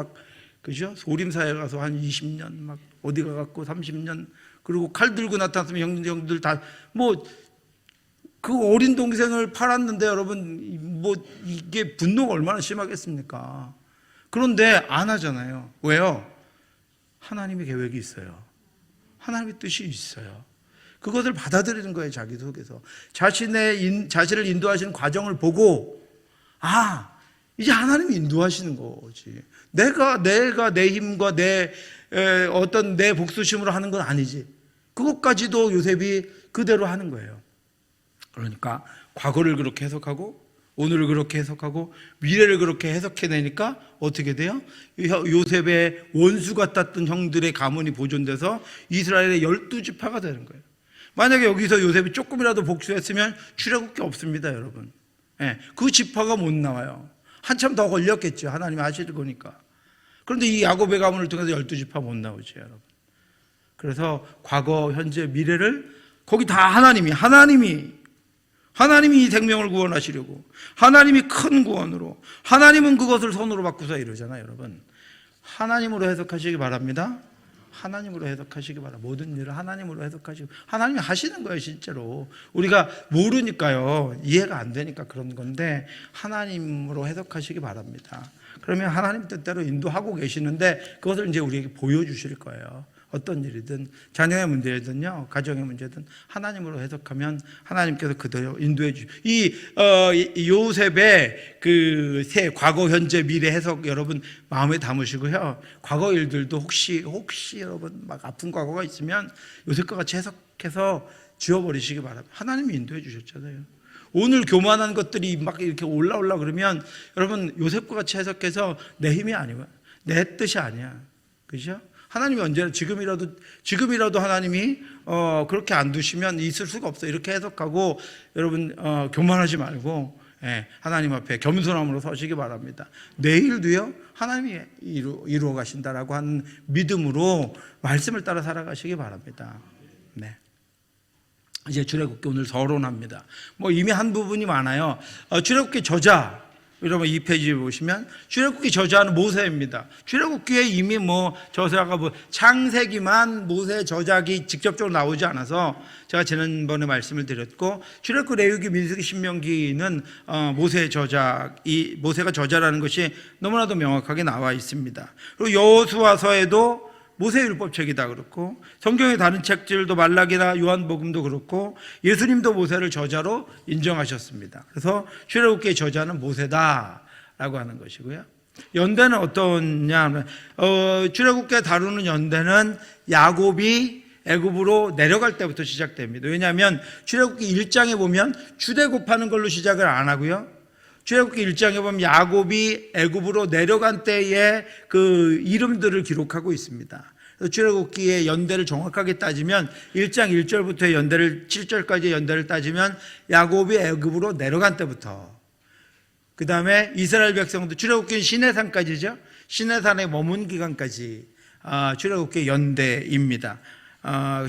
그죠? 소림사에 가서 한 20년 어디 가갖고 30년, 그리고 칼 들고 나타났으면 형들 다 그 어린 동생을 팔았는데 여러분 이게 분노가 얼마나 심하겠습니까? 그런데 안 하잖아요. 왜요? 하나님의 계획이 있어요. 하나님의 뜻이 있어요. 그것을 받아들이는 거예요. 자기 속에서 자신을 인도하시는 과정을 보고, 이제 하나님이 인도하시는 거지, 내가 내 힘과 내 복수심으로 하는 건 아니지. 그것까지도 요셉이 그대로 하는 거예요. 그러니까 과거를 그렇게 해석하고 오늘을 그렇게 해석하고 미래를 그렇게 해석해내니까 어떻게 돼요? 요셉의 원수 같았던 형들의 가문이 보존돼서 이스라엘의 12지파가 되는 거예요. 만약에 여기서 요셉이 조금이라도 복수했으면 출애굽기 없습니다, 여러분. 예, 그 지파가 못 나와요. 한참 더 걸렸겠죠. 하나님이 하실 거니까. 그런데 이 야곱의 가문을 통해서 12지파 못 나오죠, 여러분. 그래서 과거, 현재, 미래를 거기 다 하나님이 이 생명을 구원하시려고, 하나님이 큰 구원으로, 하나님은 그것을 손으로 바꾸사 이러잖아요, 여러분. 하나님으로 해석하시기 바랍니다. 하나님으로 해석하시기 바랍니다. 모든 일을 하나님으로 해석하시고, 하나님이 하시는 거예요, 실제로. 우리가 모르니까요, 이해가 안 되니까 그런 건데, 하나님으로 해석하시기 바랍니다. 그러면 하나님 뜻대로 인도하고 계시는데, 그것을 이제 우리에게 보여주실 거예요. 어떤 일이든, 자녀의 문제든요, 가정의 문제든 하나님으로 해석하면 하나님께서 그대로 인도해 주시고, 요셉의 그 새 과거, 현재, 미래 해석 여러분 마음에 담으시고요. 과거 일들도 혹시 여러분 막 아픈 과거가 있으면 요셉과 같이 해석해서 지워버리시기 바랍니다. 하나님이 인도해 주셨잖아요. 오늘 교만한 것들이 막 이렇게 올라오려 그러면 여러분 요셉과 같이 해석해서 내 힘이 아니고 내 뜻이 아니야. 그죠? 하나님이 언제나 지금이라도 하나님이 그렇게 안 두시면 있을 수가 없어. 이렇게 해석하고 여러분 교만하지 말고 하나님 앞에 겸손함으로 서시기 바랍니다. 내일도요 하나님이 이루어 가신다라고 하는 믿음으로 말씀을 따라 살아가시기 바랍니다. 네. 이제 출애굽기 오늘 서론합니다. 뭐 이미 한 부분이 많아요. 출애굽기 저자 여러분 2페이지에 보시면 출애굽기 저자는 모세입니다. 출애굽기에 이미 저자가 창세기만 모세 저작이 직접적으로 나오지 않아서 제가 지난번에 말씀을 드렸고, 출애굽기, 레위기, 민수기, 신명기는 모세가 저자라는 것이 너무나도 명확하게 나와 있습니다. 그리고 여호수아서에도 모세율법책이다 그렇고, 성경의 다른 책들도 말라기나 요한복음도 그렇고, 예수님도 모세를 저자로 인정하셨습니다. 그래서 출애굽기의 저자는 모세다라고 하는 것이고요. 연대는 어떠냐? 출애굽기에 다루는 연대는 야곱이 애굽으로 내려갈 때부터 시작됩니다. 왜냐하면 출애굽기 1장에 보면 주대곱하는 걸로 시작을 안 하고요. 출애굽기 1장에 보면 야곱이 애굽으로 내려간 때의 그 이름들을 기록하고 있습니다. 출애굽기의 연대를 정확하게 따지면 1장 1절부터 연대를 7절까지 연대를 따지면 야곱이 애굽으로 내려간 때부터, 그 다음에 이스라엘 백성도 출애굽기는 시내산까지죠. 시내산에 머문 기간까지 출애굽기 연대입니다.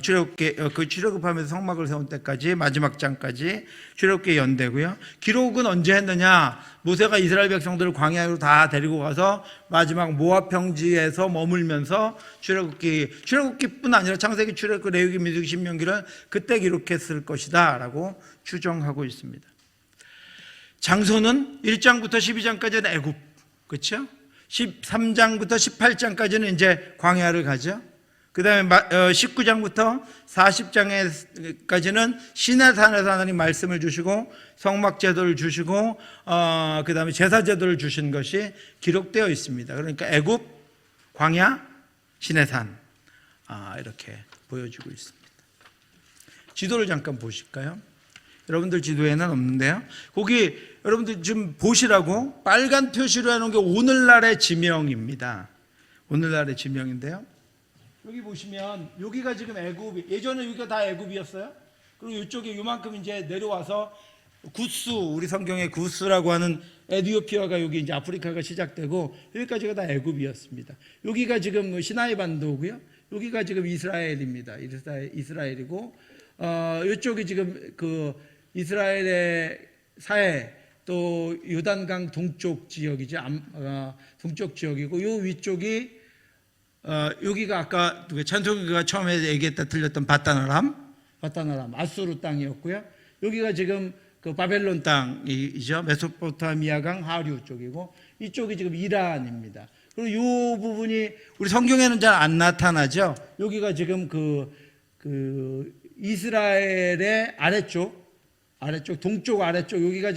출애굽하면서 성막을 세운 때까지 마지막 장까지 출애굽기 연대고요. 기록은 언제 했느냐? 모세가 이스라엘 백성들을 광야로 다 데리고 가서 마지막 모압 평지에서 머물면서 출애굽기뿐 아니라 창세기, 출애굽기, 레위기, 민수기, 신명기를 그때 기록했을 것이다라고 추정하고 있습니다. 장소는 1장부터 12장까지는 애굽, 그렇죠? 13장부터 18장까지는 이제 광야를 가죠. 그 다음에 19장부터 40장까지는 시내산에서 하나님 말씀을 주시고 성막 제도를 주시고 그 다음에 제사 제도를 주신 것이 기록되어 있습니다. 그러니까 애굽, 광야, 시내산 이렇게 보여주고 있습니다. 지도를 잠깐 보실까요? 여러분들 지도에는 없는데요. 거기 여러분들 좀 보시라고 빨간 표시로 해놓은 게 오늘날의 지명입니다. 오늘날의 지명인데요. 여기 보시면 여기가 지금 애굽, 예전에 여기가 다 애굽이었어요. 그리고 이쪽에 요만큼 이제 내려와서 구스, 우리 성경의 구스라고 하는 에티오피아가 여기 이제 아프리카가 시작되고 여기까지가 다 애굽이었습니다. 여기가 지금 시나이 반도고요. 여기가 지금 이스라엘입니다. 이스라엘이고 이쪽이 지금 그 이스라엘의 사해 또 요단강 동쪽 지역이죠. 동쪽 지역이고 요 위쪽이 여기가 아까 찬송이가 처음에 얘기했다 들렸던 바다나람 아수르 땅이었고요. 여기가 지금 그 바벨론 땅이죠. 메소포타미아강 하류 쪽이고 이쪽이 지금 이란입니다. 그리고 이 부분이 우리 성경에는 잘 안 나타나죠. 여기가 지금 그 이스라엘의 아래쪽 동쪽 아래쪽 여기가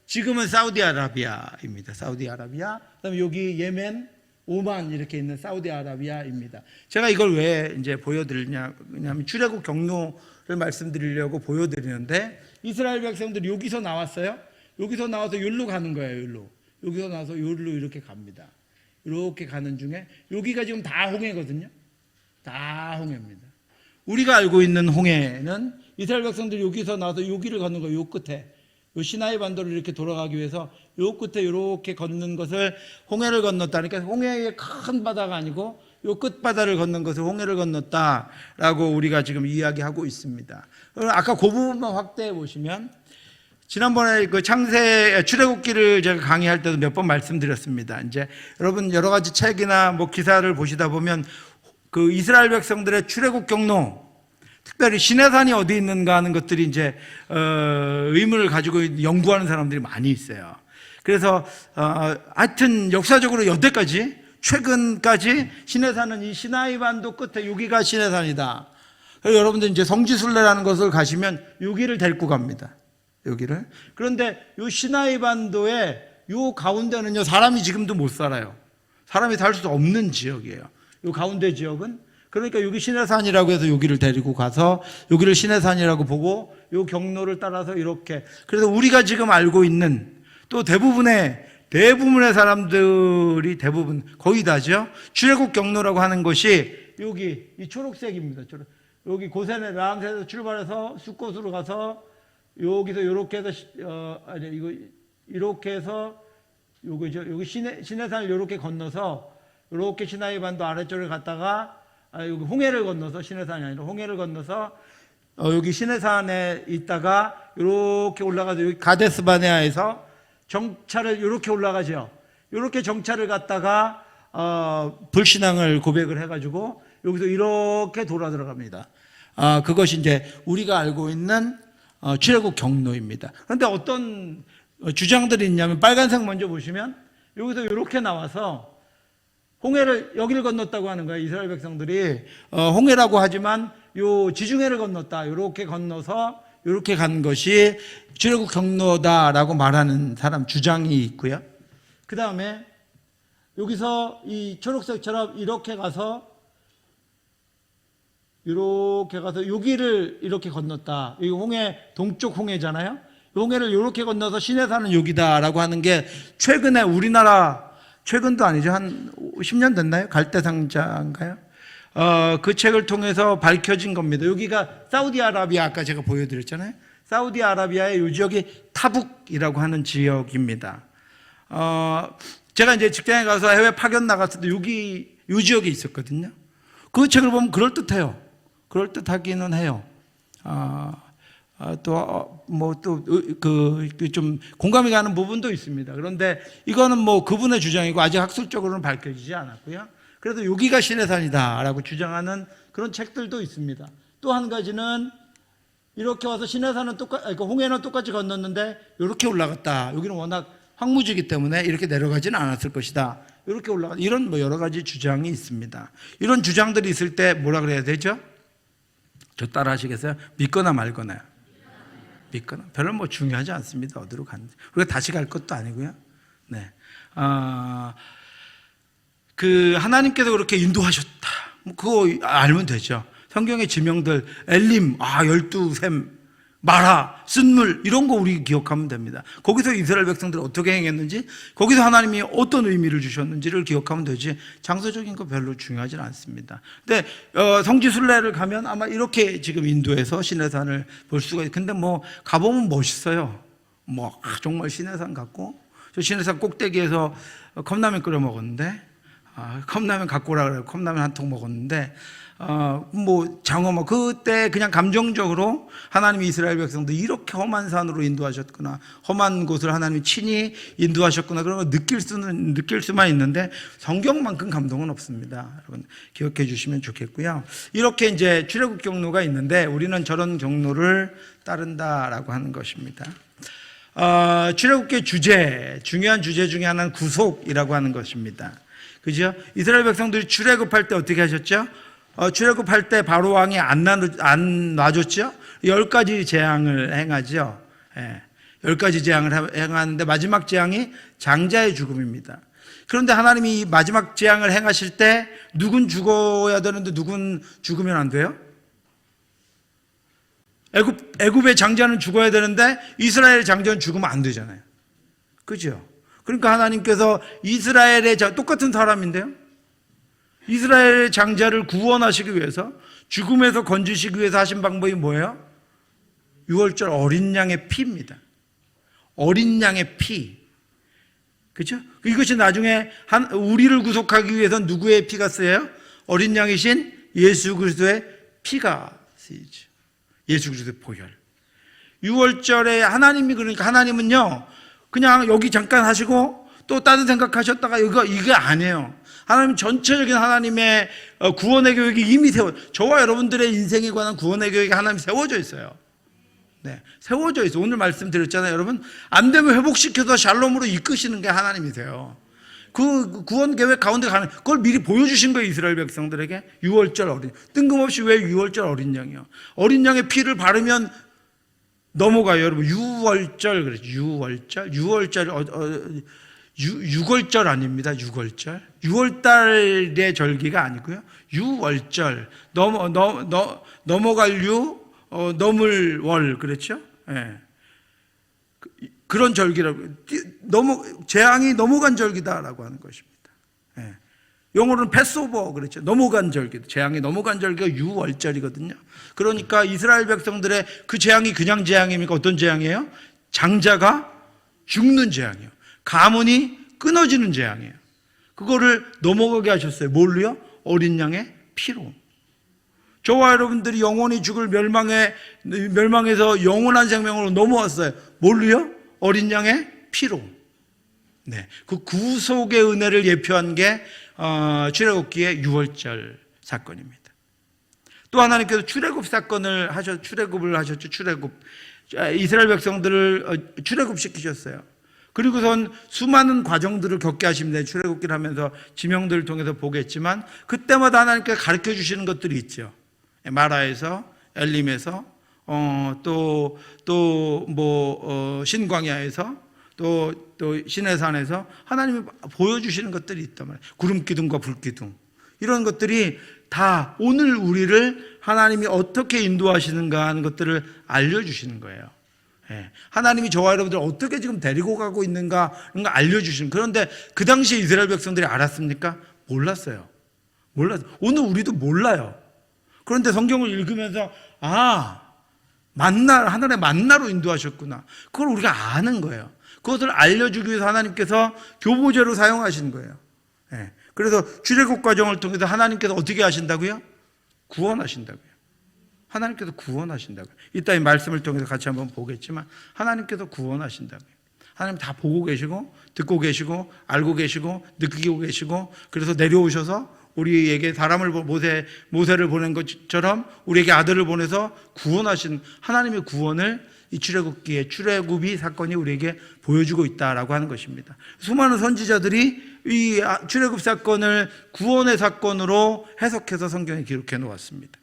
지금은 사우디아라비아입니다. 사우디아라비아. 그다음에 여기 예멘, 오만 이렇게 있는 사우디아라비아입니다. 제가 이걸 왜 이제 보여드리냐면 출애굽 경로를 말씀드리려고 보여드리는데 이스라엘 백성들이 여기서 나왔어요. 여기서 나와서 여기로 가는 거예요. 여기서 나와서 여기로 이렇게 갑니다. 이렇게 가는 중에 여기가 지금 다 홍해거든요. 다 홍해입니다. 우리가 알고 있는 홍해는 이스라엘 백성들이 여기서 나와서 여기를 가는 거예요. 요 끝에. 요 시나이 반도를 이렇게 돌아가기 위해서 요 끝에 이렇게 걷는 것을 홍해를 건넜다. 그러니까 홍해의 큰 바다가 아니고 요 끝바다를 걷는 것을 홍해를 건넜다라고 우리가 지금 이야기하고 있습니다. 아까 그 부분만 확대해 보시면, 지난번에 그 출애굽기를 제가 강의할 때도 몇 번 말씀드렸습니다. 이제 여러분 여러 가지 책이나 뭐 기사를 보시다 보면 그 이스라엘 백성들의 출애굽 경로, 특별히 시내산이 어디 있는가 하는 것들이 이제 의문을 가지고 연구하는 사람들이 많이 있어요. 그래서 하여튼 역사적으로 여태까지 최근까지 시내산은 이 시나이 반도 끝에 여기가 시내산이다. 여러분들 이제 성지순례라는 것을 가시면 여기를 데리고 갑니다. 여기를. 그런데 이 시나이 반도의 요 가운데는요, 사람이 지금도 못 살아요. 사람이 살 수 없는 지역이에요. 요 가운데 지역은. 그러니까 여기 시내산이라고 해서 여기를 데리고 가서 여기를 시내산이라고 보고 요 경로를 따라서 이렇게. 그래서 우리가 지금 알고 있는 또 대부분의 사람들이 대부분 거의 다죠. 출애굽 경로라고 하는 것이 여기 이 초록색입니다. 여기 고센의 람세에서 출발해서 숫곳으로 가서 여기서 이렇게 해서 이렇게 해서 여기 시내산을 이렇게 건너서 이렇게 시나이 반도 아래쪽을 갔다가 여기 홍해를 건너서, 시내산이 아니라 홍해를 건너서 여기 시내산에 있다가 이렇게 올라가서 여기 가데스바네아에서 정차를 이렇게 올라가죠. 이렇게 정차를 갔다가 불신앙을 고백을 해가지고 여기서 이렇게 돌아 들어갑니다. 그것이 이제 우리가 알고 있는 출애굽 경로입니다. 그런데 어떤 주장들이 있냐면, 빨간색 먼저 보시면 여기서 이렇게 나와서 홍해를 여기를 건넜다고 하는 거예요. 이스라엘 백성들이 홍해라고 하지만 요 지중해를 건넜다. 이렇게 건너서 이렇게 간 것이 출애굽 경로다라고 말하는 사람 주장이 있고요. 그 다음에 여기서 이 초록색처럼 이렇게 가서 여기를 이렇게 건넜다. 이 홍해, 동쪽 홍해잖아요. 홍해를 이렇게 건너서 시내산은 여기다라고 하는 게 최근에 우리나라, 최근도 아니죠. 한 10년 됐나요? 갈대상자인가요? 그 책을 통해서 밝혀진 겁니다. 여기가 사우디아라비아, 아까 제가 보여드렸잖아요. 사우디아라비아의 이 지역이 타북이라고 하는 지역입니다. 제가 이제 직장에 가서 해외 파견 나갔을 때 이 지역에 있었거든요. 그 책을 보면 그럴듯해요. 그럴듯하기는 해요. 좀 공감이 가는 부분도 있습니다. 그런데 이거는 뭐 그분의 주장이고 아직 학술적으로는 밝혀지지 않았고요. 그래도 여기가 시내산이다라고 주장하는 그런 책들도 있습니다. 또 한 가지는 이렇게 와서 시내산은 홍해는 똑같이 건넜는데 이렇게 올라갔다. 여기는 워낙 황무지기 때문에 이렇게 내려가지는 않았을 것이다. 이렇게 올라가, 이런 뭐 여러 가지 주장이 있습니다. 이런 주장들이 있을 때 뭐라 그래야 되죠? 저 따라 하시겠어요? 믿거나 말거나요. 믿거나. 별로 뭐 중요하지 않습니다. 어디로 갔는지. 우리가 다시 갈 것도 아니고요. 네. 하나님께서 그렇게 인도하셨다. 그거 알면 되죠. 성경의 지명들, 엘림, 12샘, 마라, 쓴물, 이런 거 우리 기억하면 됩니다. 거기서 이스라엘 백성들이 어떻게 행했는지, 거기서 하나님이 어떤 의미를 주셨는지를 기억하면 되지, 장소적인 거 별로 중요하진 않습니다. 근데 성지순례를 가면 아마 이렇게 지금 인도에서 시내산을 볼 수가 있어요. 근데 뭐 가보면 멋있어요. 정말 시내산 같고, 저 시내산 꼭대기에서 컵라면 끓여 먹었는데, 컵라면 갖고 오라 그래요. 컵라면 한 통 먹었는데, 장어, 그때 그냥 감정적으로 하나님이 이스라엘 백성들 이렇게 험한 산으로 인도하셨구나, 험한 곳을 하나님이 친히 인도하셨구나, 그런 걸 느낄 수만 있는데 성경만큼 감동은 없습니다. 여러분 기억해 주시면 좋겠고요. 이렇게 이제 출애굽 경로가 있는데 우리는 저런 경로를 따른다라고 하는 것입니다. 출애굽기의 중요한 주제 중에 하나는 구속이라고 하는 것입니다. 그죠? 이스라엘 백성들이 출애굽할 때 어떻게 하셨죠? 출애굽할 때 바로 왕이 안 놔줬죠? 10가지 재앙을 행하죠. 10가지 재앙을 행하는데 마지막 재앙이 장자의 죽음입니다. 그런데 하나님이 이 마지막 재앙을 행하실 때 누군 죽어야 되는데 누군 죽으면 안 돼요? 애굽의 장자는 죽어야 되는데 이스라엘의 장자는 죽으면 안 되잖아요. 그죠? 그러니까 하나님께서 이스라엘의 똑같은 사람인데요, 이스라엘의 장자를 구원하시기 위해서, 죽음에서 건지시기 위해서 하신 방법이 뭐예요? 유월절 어린 양의 피입니다. 어린 양의 피. 그렇죠? 이것이 나중에 우리를 구속하기 위해서 누구의 피가 쓰여요? 어린 양이신 예수 그리스도의 피가 쓰이죠. 예수 그리스도의 보혈. 6월절에 하나님이, 그러니까 하나님은요 그냥 여기 잠깐 하시고 또 다른 생각하셨다가 이거 아니에요. 하나님 전체적인 하나님의 구원의 계획이 이미 저와 여러분들의 인생에 관한 구원의 계획이 하나님 세워져 있어요. 네, 세워져 있어요. 오늘 말씀드렸잖아요. 여러분, 안 되면 회복시켜서 샬롬으로 이끄시는 게 하나님이세요. 그 구원 계획 가운데 가는 그걸 미리 보여주신 거예요. 이스라엘 백성들에게. 6월절 어린, 뜬금없이 왜 6월절 어린 양이요? 어린 양의 피를 바르면 넘어가요. 여러분, 6월절 그랬죠. 6월절 아닙니다. 6월절. 6월달의 절기가 아니고요. 6월절. 넘어갈 넘을 월, 그렇죠? 예. 그런 절기라고. 재앙이 넘어간 절기다라고 하는 것입니다. 예. 영어로는 패스오버, 그렇죠? 넘어간 절기. 재앙이 넘어간 절기가 6월절이거든요. 그러니까 이스라엘 백성들의 그 재앙이 그냥 재앙입니까? 어떤 재앙이에요? 장자가 죽는 재앙이에요. 가문이 끊어지는 재앙이에요. 그거를 넘어가게 하셨어요. 뭘로요? 어린 양의 피로. 저와 여러분들이 영원히 죽을 멸망에서 영원한 생명으로 넘어왔어요. 뭘로요? 어린 양의 피로. 네, 그 구속의 은혜를 예표한 게 출애굽기의 6월절 사건입니다. 또 하나님께서 출애굽 사건을 출애굽을 하셨죠. 이스라엘 백성들을 출애굽시키셨어요. 그리고선 수많은 과정들을 겪게 하십니다. 출애굽기를 하면서 지명들을 통해서 보겠지만 그때마다 하나님께서 가르쳐 주시는 것들이 있죠. 마라에서, 엘림에서, 신광야에서, 또 시내산에서 하나님이 보여주시는 것들이 있단 말이에요. 구름기둥과 불기둥. 이런 것들이 다 오늘 우리를 하나님이 어떻게 인도하시는가 하는 것들을 알려주시는 거예요. 예. 하나님이 저와 여러분들 어떻게 지금 데리고 가고 있는가 이런 거 알려주시는. 그런데 그 당시에 이스라엘 백성들이 알았습니까? 몰랐어요. 오늘 우리도 몰라요. 그런데 성경을 읽으면서 하늘의 만나로 인도하셨구나. 그걸 우리가 아는 거예요. 그것을 알려주기 위해서 하나님께서 교보제로 사용하신 거예요. 예. 그래서 출애굽 과정을 통해서 하나님께서 어떻게 하신다고요? 구원하신다고요. 하나님께서 구원하신다고요. 이따 이 말씀을 통해서 같이 한번 보겠지만 하나님께서 구원하신다고요. 하나님 다 보고 계시고 듣고 계시고 알고 계시고 느끼고 계시고 그래서 내려오셔서 우리에게 사람을 모세를 보낸 것처럼 우리에게 아들을 보내서 구원하신 하나님의 구원을 이 출애굽이 사건이 우리에게 보여주고 있다라고 하는 것입니다. 수많은 선지자들이 이 출애굽 사건을 구원의 사건으로 해석해서 성경에 기록해 놓았습니다.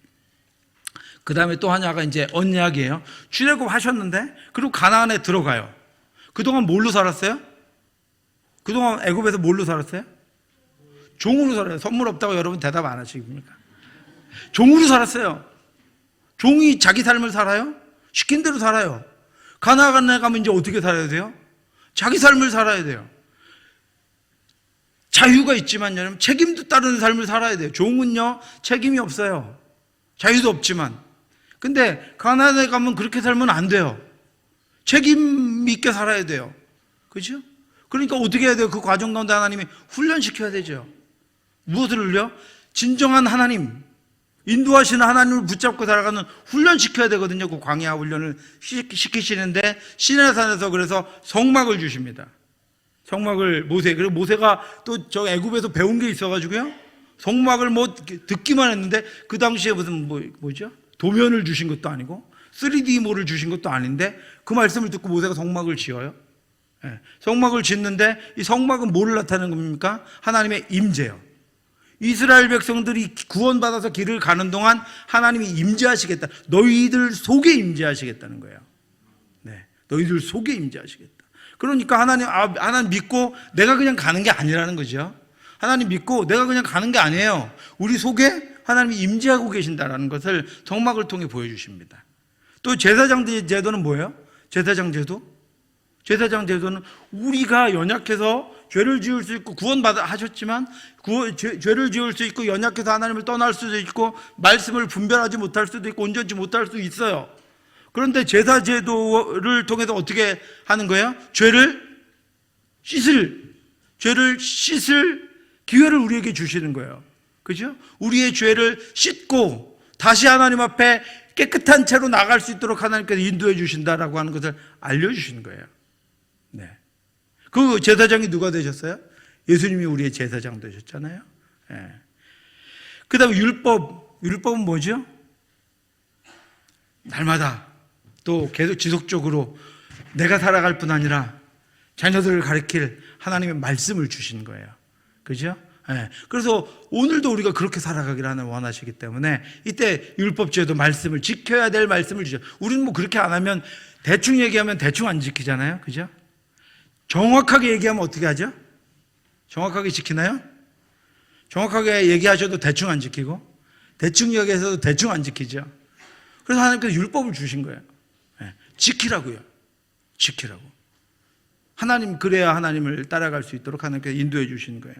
그 다음에 또 하나가 이제 언약이에요. 출애굽 하셨는데 그리고 가나안에 들어가요. 그동안 뭘로 살았어요? 그동안 애굽에서 뭘로 살았어요? 종으로 살아요. 선물 없다고 여러분 대답 안 하십니까? 종으로 살았어요. 종이 자기 삶을 살아요? 시킨 대로 살아요. 가나안에 가면 이제 어떻게 살아야 돼요? 자기 삶을 살아야 돼요. 자유가 있지만 여러분 책임도 따르는 삶을 살아야 돼요. 종은요 책임이 없어요. 자유도 없지만. 근데 가나안에 가면 그렇게 살면 안 돼요. 책임 있게 살아야 돼요. 그렇죠? 그러니까 어떻게 해야 돼요? 그 과정 가운데 하나님이 훈련시켜야 되죠. 무엇을요? 진정한 하나님, 인도하시는 하나님을 붙잡고 살아가는 훈련시켜야 되거든요. 그 광야 훈련을 시키시는데 시내산에서 그래서 성막을 주십니다. 성막을 그리고 모세가 또 저 애굽에서 배운 게 있어가지고요. 성막을 듣기만 했는데 그 당시에 무슨 뭐죠? 도면을 주신 것도 아니고 3D모를 주신 것도 아닌데 그 말씀을 듣고 모세가 성막을 지어요. 네. 성막을 짓는데 이 성막은 뭐를 나타내는 겁니까? 하나님의 임재요. 이스라엘 백성들이 구원받아서 길을 가는 동안 하나님이 임재하시겠다. 너희들 속에 임재하시겠다는 거예요. 네, 너희들 속에 임재하시겠다. 그러니까 하나님 믿고 내가 그냥 가는 게 아니라는 거죠. 하나님 믿고 내가 그냥 가는 게 아니에요. 우리 속에 하나님이 임재하고 계신다는 것을 성막을 통해 보여주십니다. 또 제사장 제도는 뭐예요? 제사장 제도는 우리가 연약해서 죄를 지을 수 있고 하셨지만 죄를 지을 수 있고 연약해서 하나님을 떠날 수도 있고 말씀을 분별하지 못할 수도 있고 온전치 못할 수도 있어요. 그런데 제사 제도를 통해서 어떻게 하는 거예요? 죄를 씻을 기회를 우리에게 주시는 거예요. 그죠? 우리의 죄를 씻고 다시 하나님 앞에 깨끗한 채로 나갈 수 있도록 하나님께서 인도해 주신다라고 하는 것을 알려주시는 거예요. 네. 그 제사장이 누가 되셨어요? 예수님이 우리의 제사장 되셨잖아요. 네. 그 다음에 율법은 뭐죠? 날마다 또 계속 지속적으로 내가 살아갈 뿐 아니라 자녀들을 가르칠 하나님의 말씀을 주신 거예요. 그죠? 네. 그래서 오늘도 우리가 그렇게 살아가기를 하나님 원하시기 때문에 이때 율법주에도 말씀을 지켜야 될 말씀을 주죠. 우리는 뭐 그렇게 안 하면 대충 얘기하면 대충 안 지키잖아요. 그죠? 정확하게 얘기하면 어떻게 하죠? 정확하게 지키나요? 정확하게 얘기하셔도 대충 안 지키고 대충 얘기해서도 대충 안 지키죠. 그래서 하나님께서 율법을 주신 거예요. 네. 지키라고요. 지키라고. 하나님, 그래야 하나님을 따라갈 수 있도록 하나님께서 인도해 주시는 거예요.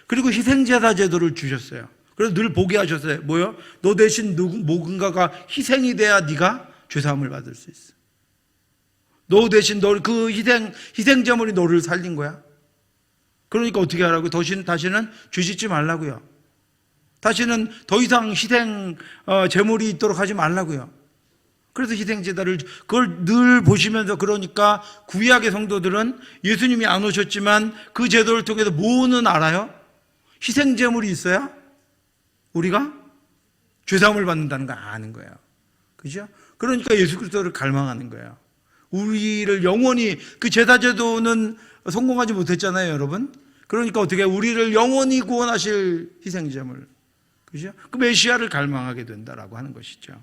그리고 희생제사 제도를 주셨어요. 그래서 늘 보게 하셨어요. 뭐요? 너 대신 누군가가 희생이 돼야 네가 죄사함을 받을 수 있어. 너 대신 그 희생제물이 너를 살린 거야. 그러니까 어떻게 하라고? 다시는 죄 짓지 말라고요. 다시는 더 이상 희생 제물이 있도록 하지 말라고요. 그래서 희생제사를 그걸 늘 보시면서, 그러니까 구약의 성도들은 예수님이 안 오셨지만 그 제도를 통해서 뭐는 알아요? 희생제물이 있어야 우리가 죄사함을 받는다는 거 아는 거예요. 그죠? 그러니까 예수 그리스도를 갈망하는 거예요. 우리를 영원히, 그 제사제도는 성공하지 못했잖아요, 여러분. 그러니까 어떻게 우리를 영원히 구원하실 희생제물, 그죠? 그 메시아를 갈망하게 된다라고 하는 것이죠.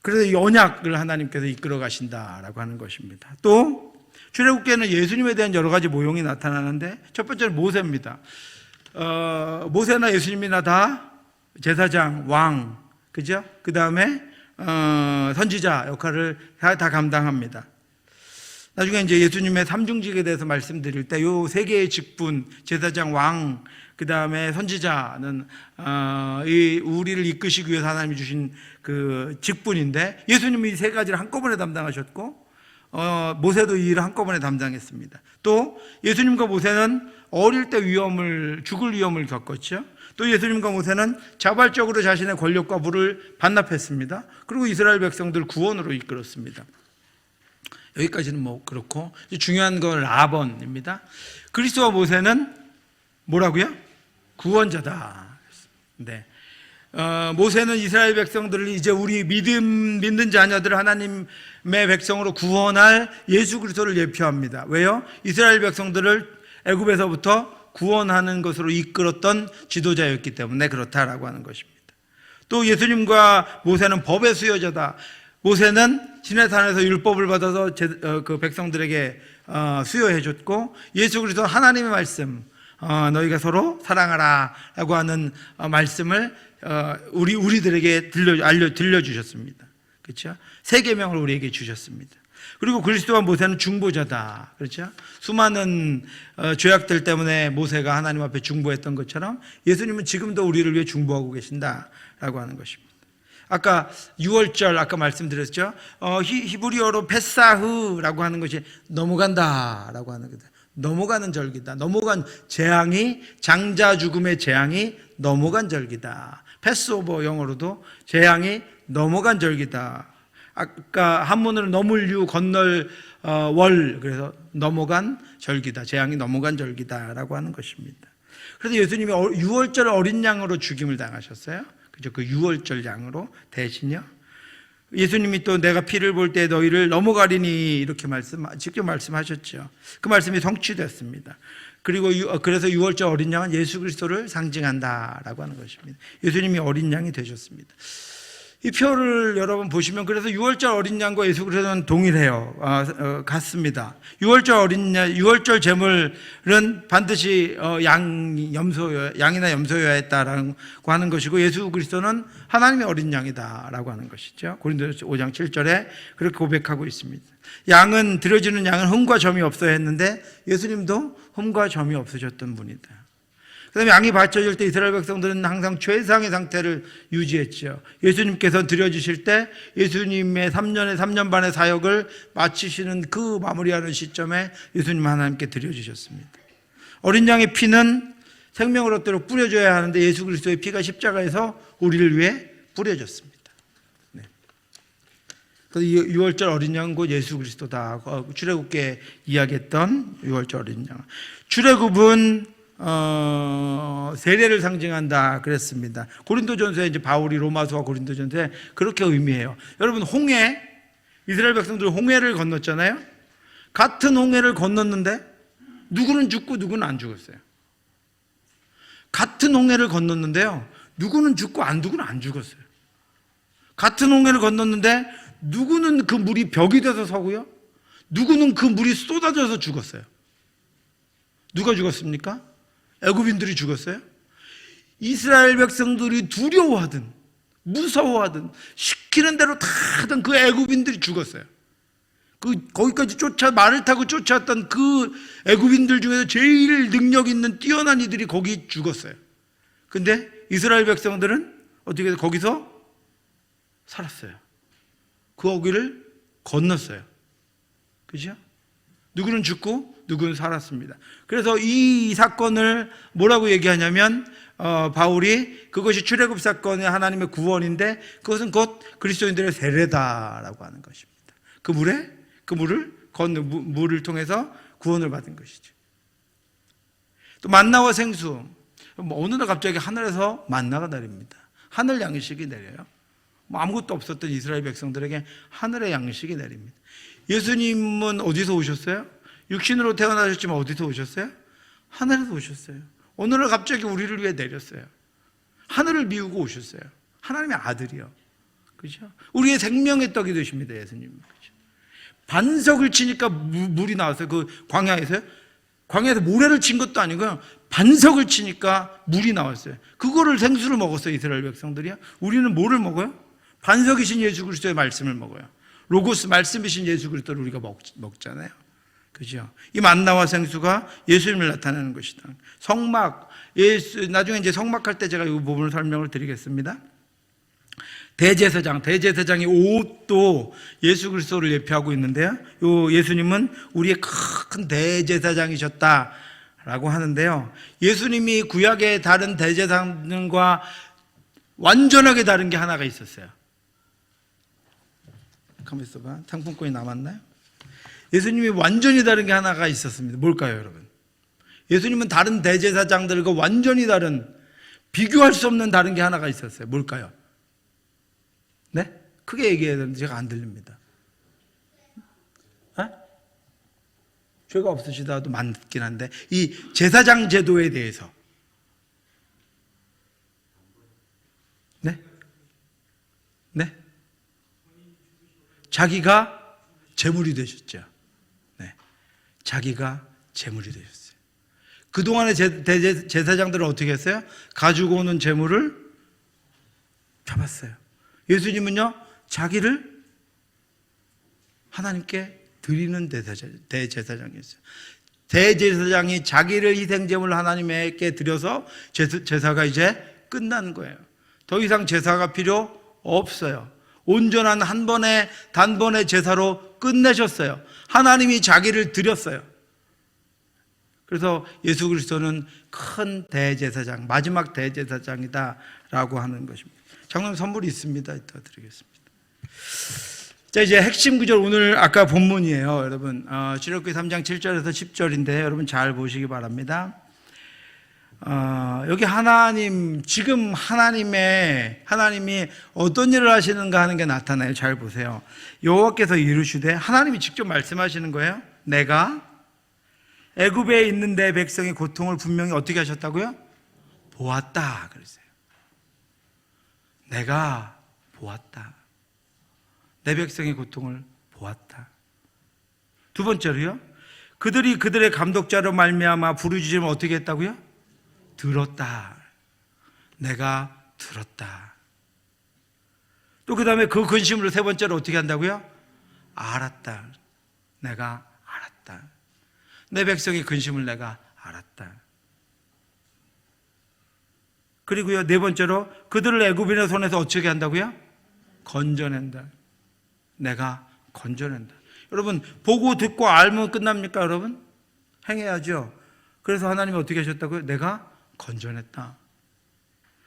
그래서 언약을 하나님께서 이끌어 가신다라고 하는 것입니다. 또 출애굽기에는 예수님에 대한 여러 가지 모형이 나타나는데, 첫 번째는 모세입니다. 모세나 예수님이나 다 제사장, 왕, 그죠? 그 다음에 선지자 역할을 다 감당합니다. 나중에 이제 예수님의 삼중직에 대해서 말씀드릴 때 요 세 개의 직분, 제사장, 왕, 그 다음에 선지자는 우리를 이끄시기 위해서 하나님이 주신 그 직분인데, 예수님이 이 세 가지를 한꺼번에 담당하셨고 모세도 이 일을 한꺼번에 담당했습니다. 또 예수님과 모세는 어릴 때 죽을 위험을 겪었죠. 또 예수님과 모세는 자발적으로 자신의 권력과 부를 반납했습니다. 그리고 이스라엘 백성들 구원으로 이끌었습니다. 여기까지는 뭐 그렇고, 중요한 건 라번입니다. 그리스도와 모세는 뭐라고요? 구원자다. 네. 모세는 이스라엘 백성들을 이제 우리 믿는 자녀들 하나님의 백성으로 구원할 예수 그리스도를 예표합니다. 왜요? 이스라엘 백성들을 애굽에서부터 구원하는 것으로 이끌었던 지도자였기 때문에 그렇다라고 하는 것입니다. 또 예수님과 모세는 법의 수여자다. 모세는 시내산에서 율법을 받아서 그 백성들에게 수여해 줬고, 예수 그리스도 하나님의 말씀, 너희가 서로 사랑하라 라고 하는 말씀을 우리들에게 들려주셨습니다. 그렇죠? 세 계명을 우리에게 주셨습니다. 그리고 그리스도와 모세는 중보자다. 그렇죠? 수많은 죄악들 때문에 모세가 하나님 앞에 중보했던 것처럼 예수님은 지금도 우리를 위해 중보하고 계신다라고 하는 것입니다. 아까 6월절 아까 말씀드렸죠. 히브리어로 페사흐라고 하는 것이 넘어간다라고 하는 거다. 넘어가는 절기다. 넘어간 재앙이, 장자 죽음의 재앙이 넘어간 절기다. 패스오버 영어로도 재앙이 넘어간 절기다. 아까 한문으로 넘을 유 건널 월, 그래서 넘어간 절기다. 재앙이 넘어간 절기다라고 하는 것입니다. 그래서 예수님이 6월절 어린 양으로 죽임을 당하셨어요. 그죠? 그 6월절 양으로 대신요. 예수님이 또 내가 피를 볼 때 너희를 넘어가리니 이렇게 직접 말씀하셨죠. 그 말씀이 성취됐습니다. 그리고 그래서 6월절 어린 양은 예수 그리스도를 상징한다라고 하는 것입니다. 예수님이 어린 양이 되셨습니다. 이 표를 여러분 보시면, 그래서 6월절 어린 양과 예수 그리스도는 동일해요. 같습니다. 6월절 제물은 반드시 양이나 염소여야 했다라고 하는 것이고, 예수 그리스도는 하나님의 어린 양이다라고 하는 것이죠. 고린도서 5장 7절에 그렇게 고백하고 있습니다. 드려지는 양은 흠과 점이 없어야 했는데 예수님도 흠과 점이 없으셨던 분이다. 그다음에 양이 바쳐질 때 이스라엘 백성들은 항상 최상의 상태를 유지했죠. 예수님께서 드려지실 때 예수님의 3년 반의 사역을 마치시는 그 마무리하는 시점에 예수님 하나님께 드려주셨습니다. 어린 양의 피는 생명을 얻도록 뿌려줘야 하는데 예수 그리스도의 피가 십자가에서 우리를 위해 뿌려졌습니다. 네. 그래서 6월절 어린 양은 곧 예수 그리스도다. 출애굽기에 이야기했던 6월절 어린 양. 출애굽은 세례를 상징한다 그랬습니다. 고린도전서에 이제 바울이 로마서와 고린도전서에 그렇게 의미해요. 여러분 홍해, 이스라엘 백성들이 홍해를 건넜잖아요. 같은 홍해를 건넜는데 누구는 죽고 누구는 안 죽었어요. 같은 홍해를 건넜는데요, 누구는 죽고 누구는 안 죽었어요. 같은 홍해를 건넜는데 누구는 그 물이 벽이 돼서 서고요, 누구는 그 물이 쏟아져서 죽었어요. 누가 죽었습니까? 애굽인들이 죽었어요. 이스라엘 백성들이 두려워하든 무서워하든 시키는 대로 다 하던 그 애굽인들이 죽었어요. 거기까지 말을 타고 쫓아왔던 그 애굽인들 중에서 제일 능력 있는 뛰어난 이들이 거기 죽었어요. 근데 이스라엘 백성들은 어떻게 거기서 살았어요. 그 거기를 건넜어요. 그죠? 누구는 죽고 누구는 살았습니다. 그래서 이 사건을 뭐라고 얘기하냐면 바울이 그것이 출애굽 사건의 하나님의 구원인데 그것은 곧 그리스도인들의 세례다라고 하는 것입니다. 그 물을 건너 물을 통해서 구원을 받은 것이죠. 또 만나와 생수. 어느 날 갑자기 하늘에서 만나가 내립니다. 하늘 양식이 내려요. 아무것도 없었던 이스라엘 백성들에게 하늘의 양식이 내립니다. 예수님은 어디서 오셨어요? 육신으로 태어나셨지만 어디서 오셨어요? 하늘에서 오셨어요. 어느 날 갑자기 우리를 위해 내렸어요. 하늘을 미우고 오셨어요. 하나님의 아들이요. 그죠? 우리의 생명의 떡이 되십니다, 예수님. 그죠? 반석을 치니까 물이 나왔어요. 그 광야에서요. 광야에서 모래를 친 것도 아니고요. 반석을 치니까 물이 나왔어요. 그거를 생수를 먹었어요, 이스라엘 백성들이요. 우리는 뭐를 먹어요? 반석이신 예수 그리스도의 말씀을 먹어요. 로고스 말씀이신 예수 그리스도를 우리가 먹잖아요. 그죠? 이 만나와 생수가 예수님을 나타내는 것이다. 성막, 나중에 이제 성막할 때 제가 이 부분을 설명을 드리겠습니다. 대제사장이 옷도 예수 그리스도를 예표하고 있는데요. 요 예수님은 우리의 큰 대제사장이셨다라고 하는데요. 예수님이 구약의 다른 대제사장과 완전하게 다른 게 하나가 있었어요. 가만 있어봐. 상품권이 남았나요? 예수님이 완전히 다른 게 하나가 있었습니다. 뭘까요, 여러분? 예수님은 다른 대제사장들과 완전히 다른, 비교할 수 없는 다른 게 하나가 있었어요. 뭘까요? 네? 크게 얘기해야 되는데 제가 안 들립니다. 죄가 없으시다도 많긴 한데 이 제사장 제도에 대해서, 네? 자기가 제물이 되셨죠. 네. 자기가 제물이 되셨어요. 그동안의 제사장들은 어떻게 했어요? 가지고 오는 제물을 잡았어요. 예수님은요, 자기를 하나님께 드리는 대제사장이었어요. 대제사장이 자기를 희생제물로 하나님께 드려서 제사가 이제 끝난 거예요. 더 이상 제사가 필요 없어요. 온전한 단번의 제사로 끝내셨어요. 하나님이 자기를 드렸어요. 그래서 예수 그리스도는 큰 대제사장, 마지막 대제사장이다라고 하는 것입니다. 장로님 선물이 있습니다. 이따 드리겠습니다. 자, 이제 핵심 구절, 오늘 아까 본문이에요, 여러분. 출애굽기 3장 7절에서 10절인데 여러분 잘 보시기 바랍니다. 여기 지금 하나님이 어떤 일을 하시는가 하는 게 나타나요. 잘 보세요. 여호와께서 이르시되, 하나님이 직접 말씀하시는 거예요. 내가 애굽에 있는 내 백성의 고통을 분명히 어떻게 하셨다고요? 보았다 그랬어요. 내가 보았다. 내 백성의 고통을 보았다. 두 번째로요, 그들이 그들의 감독자로 말미암아 부르짖음을 어떻게 했다고요? 들었다. 내가 들었다. 또 그 다음에 그 근심으로 세 번째로 어떻게 한다고요? 알았다. 내가 알았다. 내 백성의 근심을 내가 알았다. 그리고요, 네 번째로 그들을 애굽인의 손에서 어떻게 한다고요? 건져낸다. 내가 건져낸다. 여러분, 보고 듣고 알면 끝납니까, 여러분? 행해야죠. 그래서 하나님이 어떻게 하셨다고요? 내가 건져냈다.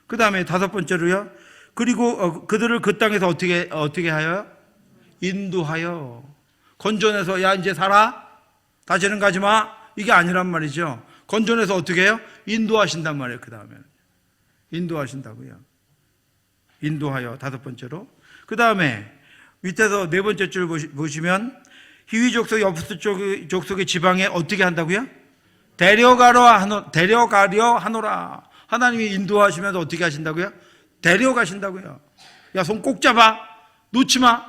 그 다음에 다섯 번째로요, 그리고 그들을 그 땅에서 어떻게 하여? 인도하여. 건져내서 야 이제 살아? 다시는 가지 마? 이게 아니란 말이죠. 건져내서 어떻게 해요? 인도하신단 말이에요. 그 다음에는 인도하신다고요. 인도하여. 다섯 번째로. 그 다음에 밑에서 네 번째 줄 보시면 히위 족속, 여부스 족속의 지방에 어떻게 한다고요? 데려가려 하노라. 하나님이 인도하시면서 어떻게 하신다고요? 데려가신다고요. 야, 손 꼭 잡아. 놓지 마.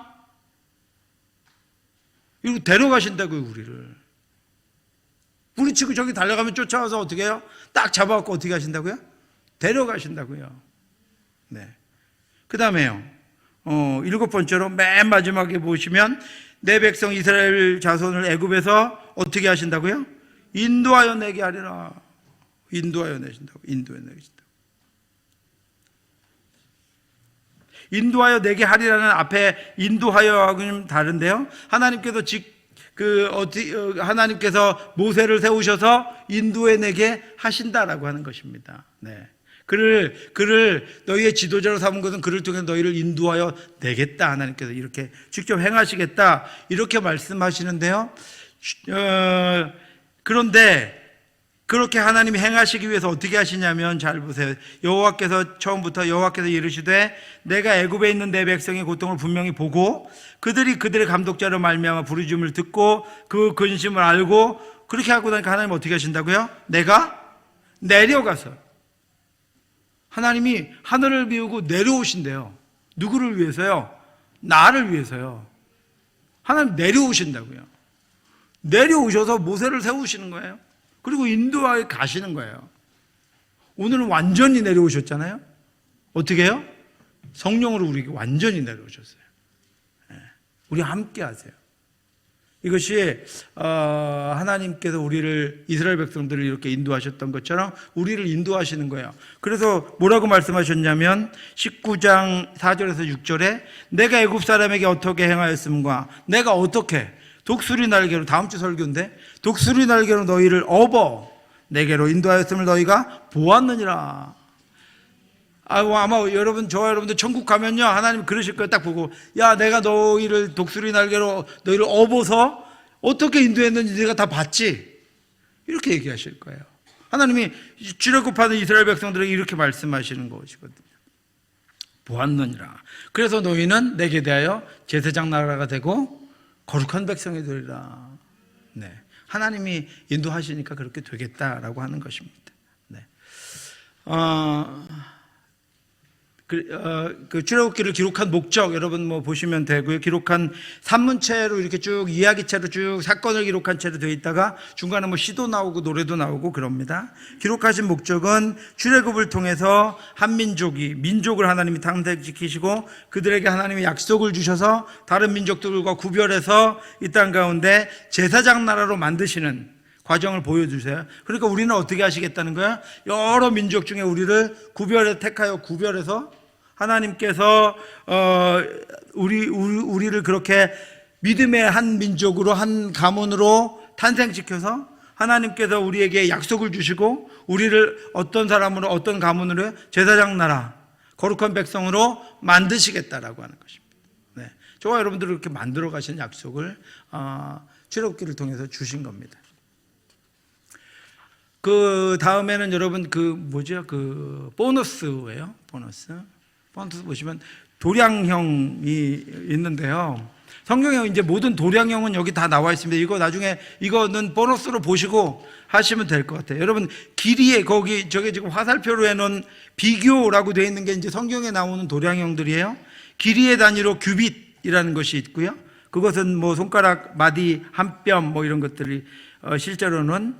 이거 데려가신다고요, 우리를. 우리 치고 저기 달려가면 쫓아와서 어떻게 해요? 딱 잡아갖고 어떻게 하신다고요? 데려가신다고요. 네. 그 다음에요, 일곱 번째로 맨 마지막에 보시면 내 백성 이스라엘 자손을 애굽에서 어떻게 하신다고요? 인도하여 내게 하리라. 인도하여 내신다고. 인도하여 내신다고. 인도하여 내게 하리라는 앞에 인도하여하고는 다른데요. 하나님께서 하나님께서 모세를 세우셔서 인도해 내게 하신다라고 하는 것입니다. 네. 그를 너희의 지도자로 삼은 것은 그를 통해 너희를 인도하여 내겠다. 하나님께서 이렇게 직접 행하시겠다. 이렇게 말씀하시는데요. 그런데 그렇게 하나님이 행하시기 위해서 어떻게 하시냐면 잘 보세요. 처음부터 여호와께서 이르시되 내가 애굽에 있는 내 백성의 고통을 분명히 보고 그들이 그들의 감독자로 말미암아 부르짖음을 듣고 그 근심을 알고 그렇게 하고 나니까 하나님은 어떻게 하신다고요? 내가 내려가서. 하나님이 하늘을 비우고 내려오신대요. 누구를 위해서요? 나를 위해서요. 하나님 내려오신다고요. 내려오셔서 모세를 세우시는 거예요. 그리고 인도하여 가시는 거예요. 오늘은 완전히 내려오셨잖아요. 어떻게 해요? 성령으로 우리에게 완전히 내려오셨어요. 우리 함께 하세요. 이것이 하나님께서 우리를, 이스라엘 백성들을 이렇게 인도하셨던 것처럼 우리를 인도하시는 거예요. 그래서 뭐라고 말씀하셨냐면 19장 4절에서 6절에 내가 애굽 사람에게 어떻게 행하였음과 내가 어떻게 독수리 날개로, 다음 주 설교인데, 독수리 날개로 너희를 업어 내게로 인도하였음을 너희가 보았느니라. 아마 저와 여러분들 천국 가면요, 하나님 그러실 거예요. 딱 보고, 야, 내가 너희를 독수리 날개로 너희를 업어서 어떻게 인도했는지 네가 다 봤지? 이렇게 얘기하실 거예요. 하나님이 출애굽하는 이스라엘 백성들에게 이렇게 말씀하시는 것이거든요. 보았느니라. 그래서 너희는 내게 대하여 제사장 나라가 되고 거룩한 백성이 되리라. 네. 하나님이 인도하시니까 그렇게 되겠다라고 하는 것입니다. 네. 그 출애굽기를 기록한 목적 여러분 뭐 보시면 되고요. 기록한 산문체로 이렇게 쭉 이야기체로 쭉 사건을 기록한 채로 되어 있다가 중간에 뭐 시도 나오고 노래도 나오고 그럽니다. 기록하신 목적은 출애굽을 통해서 한 민족을 하나님이 탐색시키시고 그들에게 하나님이 약속을 주셔서 다른 민족들과 구별해서 이 땅 가운데 제사장 나라로 만드시는 과정을 보여주세요. 그러니까 우리는 어떻게 하시겠다는 거야? 여러 민족 중에 우리를 택하여 구별해서 하나님께서 우리를 그렇게 믿음의 한 민족으로, 한 가문으로 탄생시켜서 하나님께서 우리에게 약속을 주시고 우리를 어떤 사람으로, 어떤 가문으로 제사장 나라, 거룩한 백성으로 만드시겠다라고 하는 것입니다. 네. 저와 여러분들을 이렇게 만들어 가신 약속을 출애굽기를 통해서 주신 겁니다. 그 다음에는 여러분 보너스예요. 보너스 보시면 도량형이 있는데요. 성경에 이제 모든 도량형은 여기 다 나와 있습니다. 이거 나중에 이거는 보너스로 보시고 하시면 될 것 같아요. 여러분 길이에 저게 지금 화살표로 해놓은 비교라고 되어 있는 게 이제 성경에 나오는 도량형들이에요. 길이의 단위로 규빗이라는 것이 있고요. 그것은 뭐 손가락, 마디, 한 뼘 뭐 이런 것들이 실제로는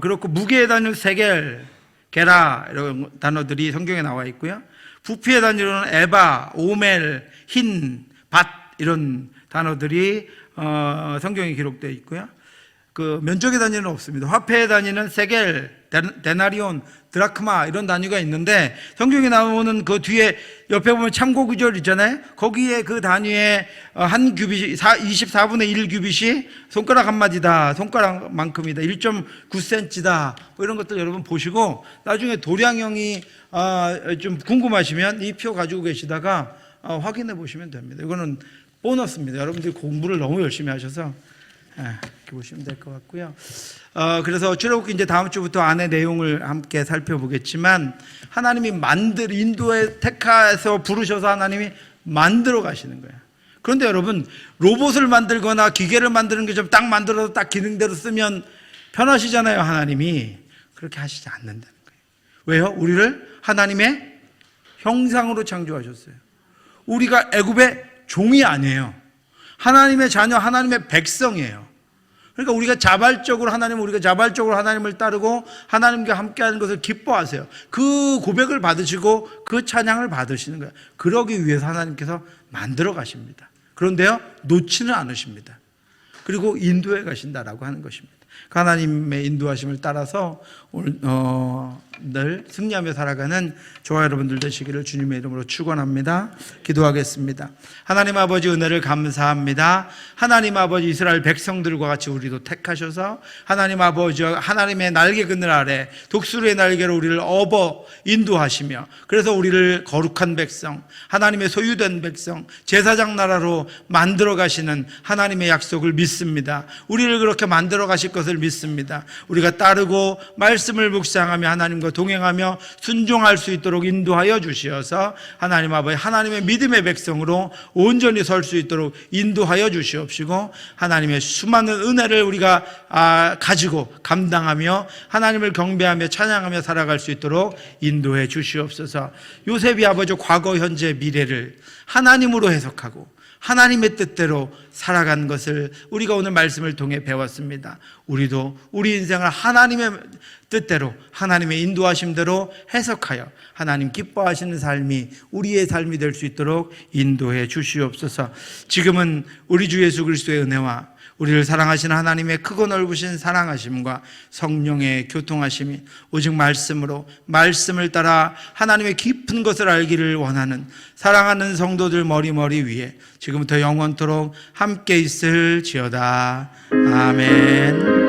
그렇고 무게의 단위로 세겔, 게라 이런 단어들이 성경에 나와 있고요. 부피의 단위로는 에바, 오멜, 흰, 밭 이런 단어들이 성경에 기록되어 있고요. 그 면적의 단위는 없습니다. 화폐의 단위는 세겔, 데나리온, 드라크마 이런 단위가 있는데 성경에 나오는 그 뒤에 옆에 보면 참고 구절 있잖아요. 거기에 그 단위에 한 규빗이 24분의 1 규빗이 손가락 한 마디다, 손가락만큼이다, 1.9cm다 뭐 이런 것들 여러분 보시고 나중에 도량형이 좀 궁금하시면 이 표 가지고 계시다가 확인해 보시면 됩니다. 이거는 보너스입니다. 여러분들이 공부를 너무 열심히 하셔서 이렇게 보시면 될 것 같고요. 그래서 출애굽기 이제 다음 주부터 안의 내용을 함께 살펴보겠지만 하나님이 인도에 택해서 부르셔서 하나님이 만들어 가시는 거예요. 그런데 여러분 로봇을 만들거나 기계를 만드는 게 좀 딱 만들어서 딱 기능대로 쓰면 편하시잖아요. 하나님이 그렇게 하시지 않는다는 거예요. 왜요? 우리를 하나님의 형상으로 창조하셨어요. 우리가 애굽의 종이 아니에요. 하나님의 자녀, 하나님의 백성이에요. 그러니까 우리가 자발적으로 하나님을 따르고 하나님과 함께하는 것을 기뻐하세요. 그 고백을 받으시고 그 찬양을 받으시는 거예요. 그러기 위해서 하나님께서 만들어 가십니다. 그런데요, 놓지는 않으십니다. 그리고 인도해 가신다라고 하는 것입니다. 하나님의 인도하심을 따라서 오늘 늘 승리하며 살아가는 저와 여러분들 되시기를 주님의 이름으로 축원합니다. 기도하겠습니다. 하나님 아버지 은혜를 감사합니다. 하나님 아버지 이스라엘 백성들과 같이 우리도 택하셔서 하나님 아버지 하나님의 날개 그늘 아래 독수리의 날개로 우리를 업어 인도하시며 그래서 우리를 거룩한 백성, 하나님의 소유된 백성, 제사장 나라로 만들어 가시는 하나님의 약속을 믿습니다. 우리를 그렇게 만들어 가실 것을 믿습니다. 우리가 따르고 말씀을 묵상하며 하나님과 동행하며 순종할 수 있도록 인도하여 주시어서 하나님 아버지 하나님의 믿음의 백성으로 온전히 설 수 있도록 인도하여 주시옵시고 하나님의 수많은 은혜를 우리가 가지고 감당하며 하나님을 경배하며 찬양하며 살아갈 수 있도록 인도해 주시옵소서. 요셉이 아버지 과거 현재 미래를 하나님으로 해석하고 하나님의 뜻대로 살아간 것을 우리가 오늘 말씀을 통해 배웠습니다. 우리도 우리 인생을 하나님의 뜻대로 하나님의 인도하심대로 해석하여 하나님 기뻐하시는 삶이 우리의 삶이 될 수 있도록 인도해 주시옵소서. 지금은 우리 주 예수 그리스도의 은혜와 우리를 사랑하시는 하나님의 크고 넓으신 사랑하심과 성령의 교통하심이 오직 말씀을 따라 하나님의 깊은 것을 알기를 원하는 사랑하는 성도들 머리 위에 지금부터 영원토록 함께 있을지어다. 아멘.